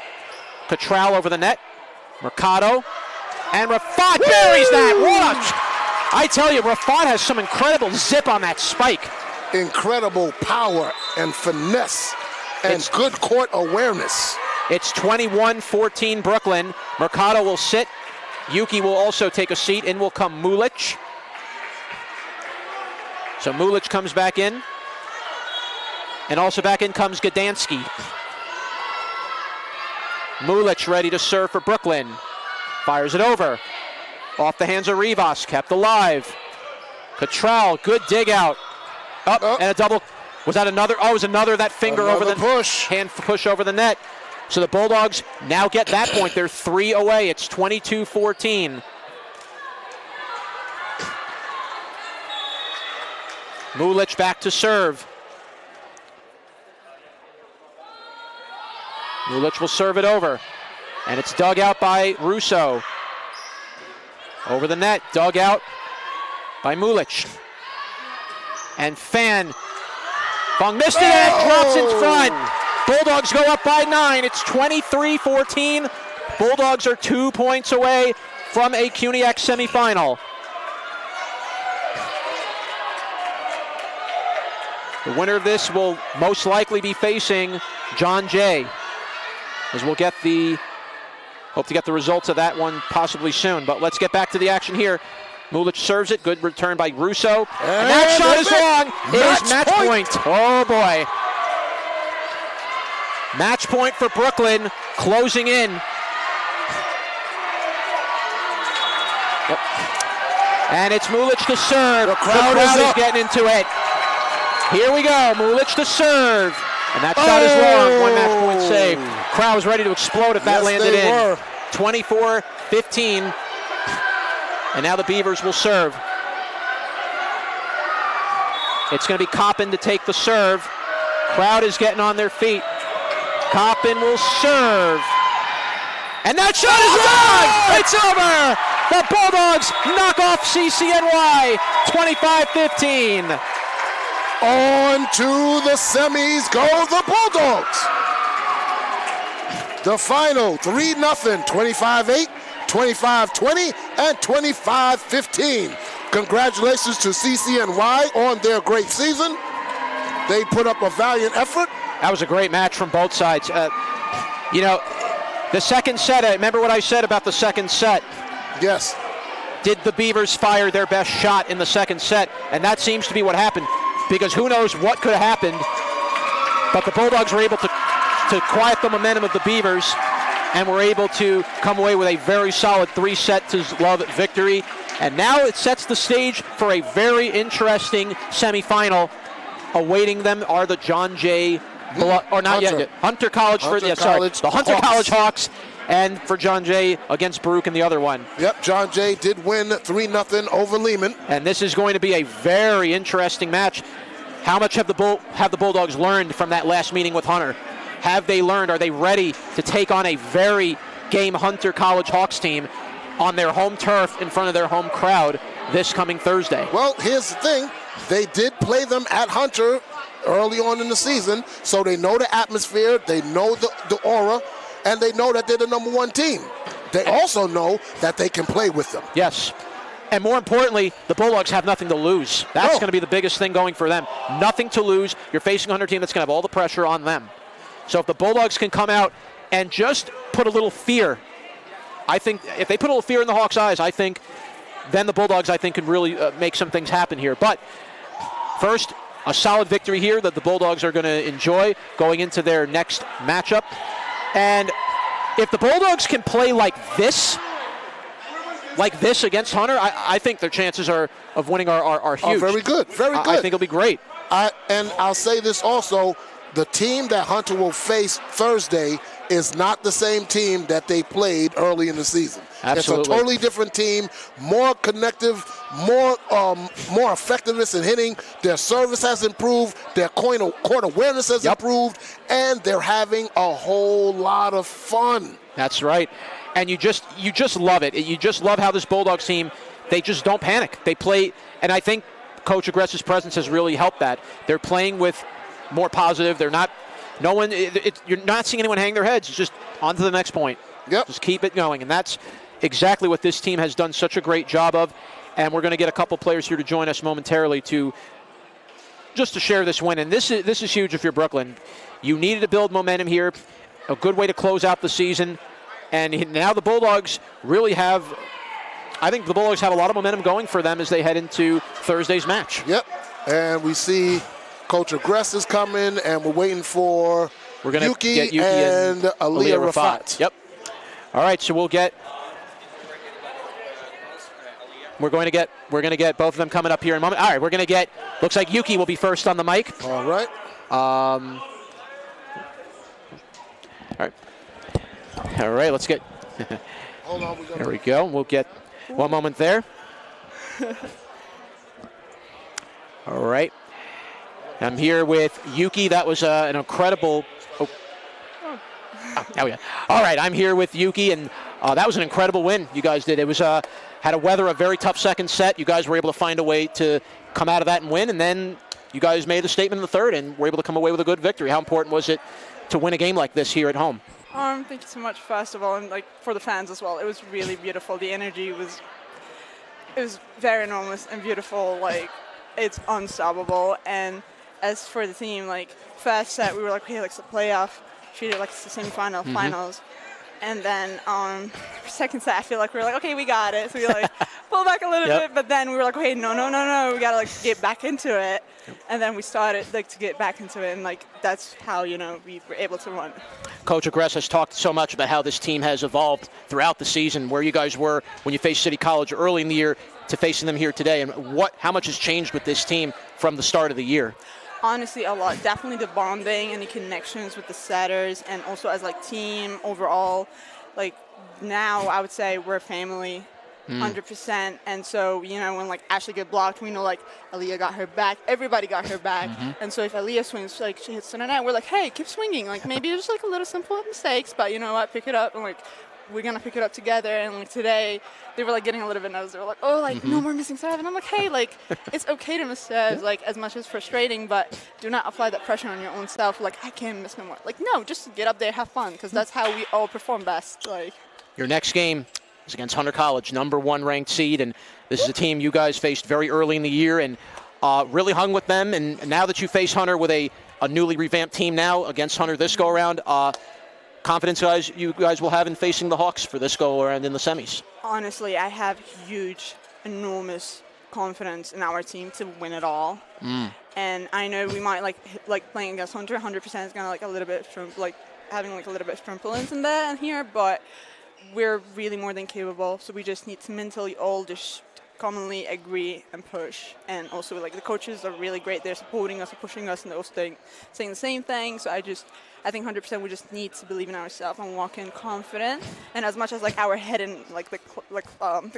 Cattrall over the net. Mercado. And Rafat buries that. I tell you, Rafat has some incredible zip on that spike. Incredible power and finesse and good court awareness. It's 21-14 Brooklyn. Mercado will sit. Yuki will also take a seat. In will come Mulic. So Mulic comes back in. And also back in comes Gdansky. Mulic ready to serve for Brooklyn. Fires it over. Off the hands of Rivas. Kept alive. Cattrall, good dig out. Up and a double. Was that another? Oh, it was another that finger over the push. Hand push over the net. So the Bulldogs now get that point. They're 3 away. It's 22-14. Mulic back to serve. Mulic will serve it over. And it's dug out by Russo. Over the net, dug out by Mulic. And Fan. Fung missed it and drops in front. Bulldogs go up by 9. It's 23-14. Bulldogs are 2 points away from a CUNYAC semifinal. The winner of this will most likely be facing John Jay, as we'll get hope to get the results of that one possibly soon. But let's get back to the action here. Mulic serves it. Good return by Russo. And that shot is long. It is match point. Oh, boy. Match point for Brooklyn, closing in. Yep. And it's Mulic to serve. The crowd is getting into it. Here we go. Mulic to serve. And that shot is long. One match point save. Crowd was ready to explode if that landed in. 24-15. And now the Beavers will serve. It's going to be Coppin to take the serve. Crowd is getting on their feet. Coppin will serve. And that shot is long! It's over! The Bulldogs knock off CCNY 25-15. On to the semis go the Bulldogs. The final 3-0, 25-8, 25-20, and 25-15. Congratulations to CCNY on their great season. They put up a valiant effort. That was a great match from both sides. You know, the second set, remember what I said about the second set? Yes. Did the Beavers fire their best shot in the second set? And that seems to be what happened, because who knows what could have happened. But the Bulldogs were able to quiet the momentum of the Beavers and were able to come away with a very solid 3-set-to-love victory. And now it sets the stage for a very interesting semifinal. Awaiting them are the John Jay, or not Hunter. yet, Hunter College, the Hunter College Hawks, and for John Jay against Baruch in the other one. Yep, John Jay did win 3-0 over Lehman. And this is going to be a very interesting match. How much have the Bulldogs learned from that last meeting with Hunter? Have they learned? Are they ready to take on a very game Hunter College Hawks team on their home turf in front of their home crowd this coming Thursday? Well, here's the thing. They did play them at Hunter early on in the season, so they know the atmosphere, they know the aura, and they know that they're the number one team. They also know that they can play with them. Yes. And more importantly, the Bulldogs have nothing to lose. That's going to be the biggest thing going for them. Nothing to lose. You're facing a Hunter team that's going to have all the pressure on them. So if the Bulldogs can come out and just put a little fear, I think if they put a little fear in the Hawks' eyes, I think then the Bulldogs, I think, can really make some things happen here. But first, a solid victory here that the Bulldogs are going to enjoy going into their next matchup. And if the Bulldogs can play like this against Hunter, I think their chances of winning are huge. Oh, very good, very good. I think it'll be great. And I'll say this also, the team that Hunter will face Thursday is not the same team that they played early in the season. Absolutely. It's a totally different team, more connective, more effectiveness in hitting. Their service has improved, their court awareness has improved, and they're having a whole lot of fun. That's right. And you just love it. You just love how this Bulldogs team, they just don't panic. They play, and I think Coach Agressa's presence has really helped that. They're playing with more positive. They're not, you're not seeing anyone hang their heads. It's just on to the next point. Yep. Just keep it going. And that's exactly what this team has done such a great job of. And we're going to get a couple players here to join us momentarily to share this win. And this is huge if you're Brooklyn. You needed to build momentum here. A good way to close out the season. And now the Bulldogs really have, I think the Bulldogs have a lot of momentum going for them as they head into Thursday's match. Yep. And we see Coach Agress is coming, and we're waiting for Yuki and Aliyah Rafat. Yep. All right, so we're going to get both of them coming up here in a moment. All right, looks like Yuki will be first on the mic. All right. All right, let's get. Hold on. There we go. We'll get one moment there. All right. I'm here with Yuki. That was an incredible. All right, I'm here with Yuki, and that was an incredible win you guys did. It was had to weather a very tough second set. You guys were able to find a way to come out of that and win, and then you guys made a statement in the third and were able to come away with a good victory. How important was it to win a game like this here at home? Thank you so much, first of all, and for the fans as well. It was really beautiful. The energy was very enormous and beautiful. It's unstoppable, and as for the team, like first set we were like, okay, like it's the playoff, treat it like it's the semifinal, finals. And then second set, I feel like we were like, okay, we got it. So we like pull back a little bit, but then we were like, okay, no, we gotta like get back into it. And then we started like to get back into it, and like that's how we were able to run. Coach Agresta has talked so much about how this team has evolved throughout the season, where you guys were when you faced City College early in the year to facing them here today, and how much has changed with this team from the start of the year. Honestly, a lot. Definitely the bonding and the connections with the setters, and also as like team overall. Like now, I would say we're a family, 100%. And so when like Ashley get blocked, we know like Aaliyah got her back. Everybody got her back. And so if Aaliyah swings, like she hits the net, we're like, hey, keep swinging. Like maybe it's like a little simple mistakes, but you know what? Pick it up, and like we're gonna pick it up together. And like today, they were like getting a little bit nervous. They were like, oh, like no more missing serve. And I'm like, hey, like it's okay to miss serves, like as much as frustrating, but do not apply that pressure on your own self. Like I can't miss no more. Like no, just get up there, have fun, because that's how we all perform best. Like your next game is against Hunter College, #1 ranked seed, and this is a team you guys faced very early in the year and really hung with them. And now that you face Hunter with a newly revamped team now against Hunter this go around. Confidence you guys will have in facing the Hawks for this go-around in the semis? Honestly, I have huge, enormous confidence in our team to win it all. And I know we might like playing against Hunter. 100% is gonna like a little bit having like a little bit of turbulence in there and here, but we're really more than capable. So we just need to mentally all just commonly agree and push. And also like the coaches are really great. They're supporting us and pushing us, and they're also saying the same thing. So I think 100% we just need to believe in ourselves and walk in confident. And as much as like our head in like the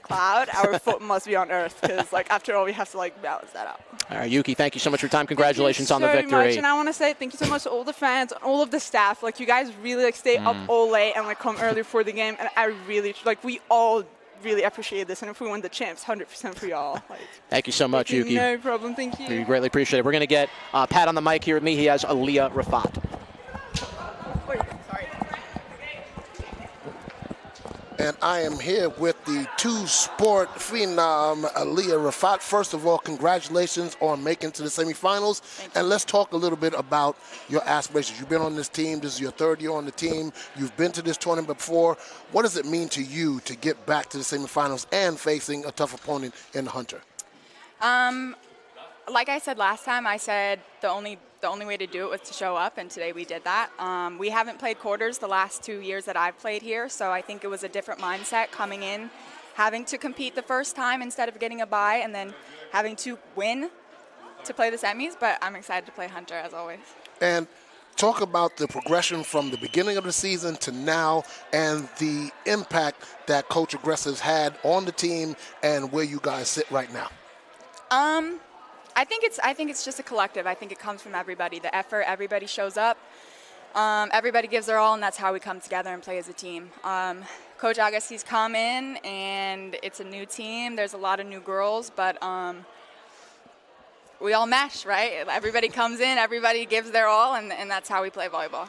cloud, our foot must be on earth, because like after all we have to like balance that out. All right, Yuki, thank you so much for your time. Congratulations on the victory. Thank you so much, and I want to say thank you so much to all the fans, all of the staff. Like you guys really like stay up all late and like come early for the game, and I really like we all really appreciate this, and if we win the champs, 100% for y'all. Like, thank you so much, Yuki. No problem, thank you. We greatly appreciate it. We're going to get Pat on the mic here with me. He has Aaliyah Rafat. And I am here with the two-sport phenom, Aaliyah Rafat. First of all, congratulations on making to the semifinals. And let's talk a little bit about your aspirations. You've been on this team. This is your third year on the team. You've been to this tournament before. What does it mean to you to get back to the semifinals and facing a tough opponent in Hunter? Like I said last time, I said the only way to do it was to show up, and today we did that. We haven't played quarters the last 2 years that I've played here, so I think it was a different mindset coming in, having to compete the first time instead of getting a bye, and then having to win to play the semis, but I'm excited to play Hunter as always. And talk about the progression from the beginning of the season to now and the impact that Coach Agresta has had on the team and where you guys sit right now. I think it's just a collective. I think it comes from everybody. The effort, everybody shows up. Everybody gives their all, and that's how we come together and play as a team. Coach Agassi's come in, and it's a new team. There's a lot of new girls, but we all mesh, right? Everybody comes in, everybody gives their all, and that's how we play volleyball.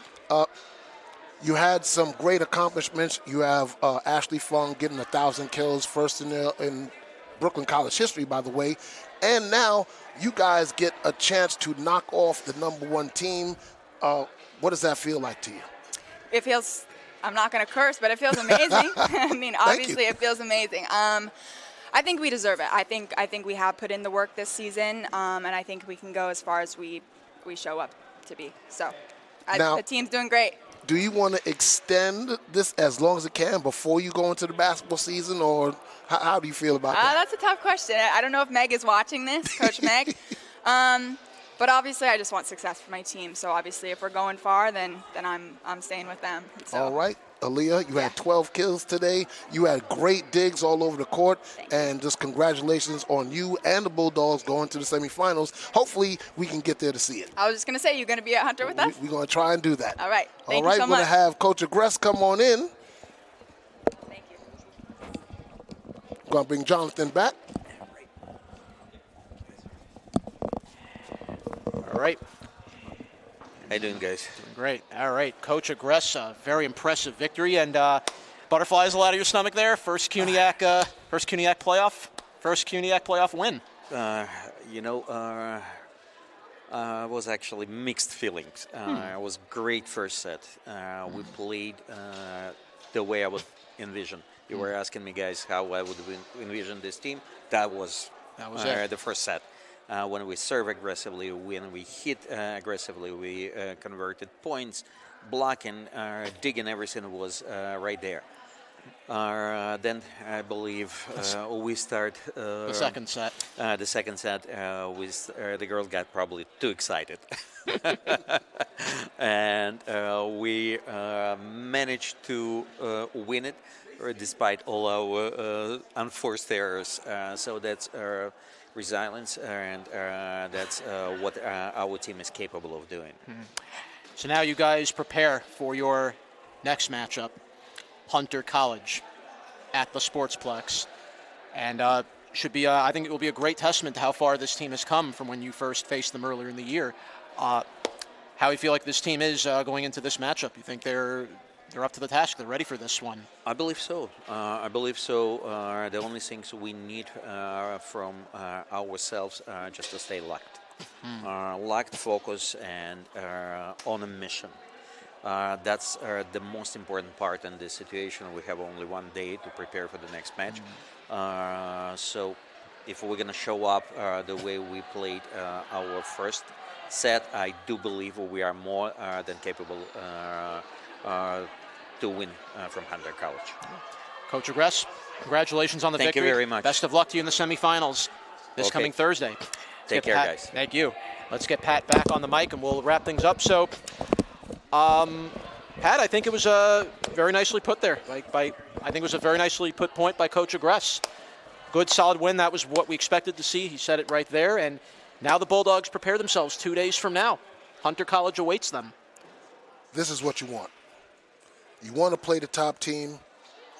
You had some great accomplishments. You have Ashley Fung getting 1,000 kills, first in Brooklyn College history, by the way. And now you guys get a chance to knock off the #1 team. What does that feel like to you? It feels, I'm not going to curse, but it feels amazing. I mean, obviously it feels amazing. I think we deserve it. I think we have put in the work this season, and I think we can go as far as we show up to be. So the team's doing great. Do you want to extend this as long as it can before you go into the basketball season, or how do you feel about that? That's a tough question. I don't know if Meg is watching this, Coach Meg. But obviously, I just want success for my team. So obviously, if we're going far, then I'm staying with them. So. All right, Aaliyah, you had 12 kills today. You had great digs all over the court, and just congratulations on you and the Bulldogs going to the semifinals. Hopefully, we can get there to see it. I was just going to say, you're going to be at Hunter with us? We're going to try and do that. All right. Thank you so much. much. We're going to have Coach Agresta come on in. Thank you. We're going to bring Jonathan back. All right. How you doing, guys? Doing great. All right, Coach Agresta, very impressive victory, and butterflies all out of your stomach there. First CUNYAC playoff win. Was actually mixed feelings. It was great first set. We played the way I would envision. You were asking me, guys, how I would envision this team. That was it. the first set. When we serve aggressively, when we hit aggressively, we converted points, blocking, digging, everything was right there. Then I believe we start The second set. The second set, the girl got probably too excited, and we managed to win it despite all our unforced errors. So that's resilience, and that's what our team is capable of doing. So now you guys prepare for your next matchup, Hunter College at the Sportsplex, and should be I think it will be a great testament to how far this team has come from when you first faced them earlier in the year. How do you feel like this team is going into this matchup? You think they're up to the task? They're ready for this one? I believe so. The only things we need from ourselves just to stay locked. Locked, focus, and on a mission. That's the most important part in this situation. We have only one day to prepare for the next match. So if we're going to show up the way we played our first set, I do believe we are more than capable to win from Hunter College. Coach Agress, congratulations on the victory. Thank you very much. Best of luck to you in the semifinals this coming Thursday. Take care, guys. Thank you. Let's get Pat back on the mic, and we'll wrap things up. So, Pat, I think it was very nicely put there. I think it was a very nicely put point by Coach Agress. Good, solid win. That was what we expected to see. He said it right there. And now the Bulldogs prepare themselves 2 days from now. Hunter College awaits them. This is what you want. You want to play the top team,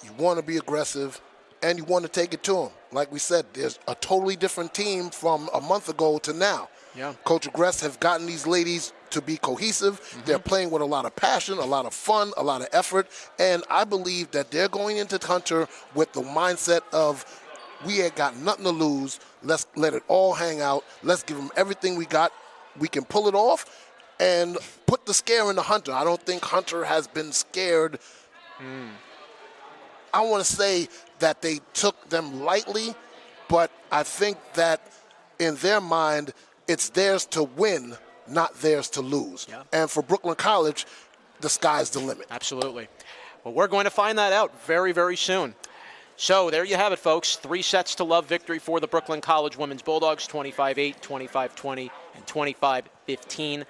you want to be aggressive, and you want to take it to them. Like we said, there's a totally different team from a month ago to now. Yeah. Coach Agress have gotten these ladies to be cohesive. They're playing with a lot of passion, a lot of fun, a lot of effort, and I believe that they're going into Hunter with the mindset of, we ain't got nothing to lose. Let's let it all hang out. Let's give them everything we got. We can pull it off and put the scare into Hunter. I don't think Hunter has been scared. I want to say that they took them lightly, but I think that in their mind, it's theirs to win, not theirs to lose. Yeah. And for Brooklyn College, the sky's the limit. Absolutely. Well, we're going to find that out very, very soon. So there you have it, folks. 3 sets to love victory for the Brooklyn College Women's Bulldogs, 25-8, 25-20, and 25-15.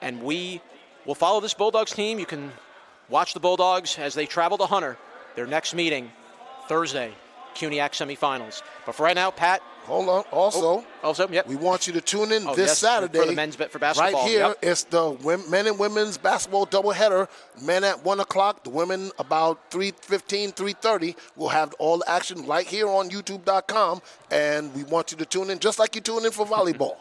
And we will follow this Bulldogs team. You can watch the Bulldogs as they travel to Hunter. Their next meeting, Thursday, CUNYAC semifinals. But for right now, Pat. Hold on. Also, yep. we want you to tune in this Saturday. For the men's for basketball. Right here, yep. It's the men and women's basketball doubleheader. Men at 1 o'clock, the women about 3:15, 3:30. We'll have all the action right here on YouTube.com. And we want you to tune in just like you tune in for volleyball.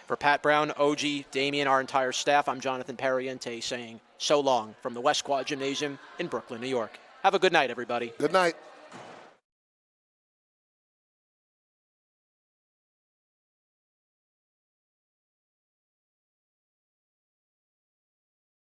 For Pat Brown, OG, Damien, our entire staff, I'm Jonathan Pariente saying so long from the West Quad Gymnasium in Brooklyn, New York. Have a good night, everybody. Good night.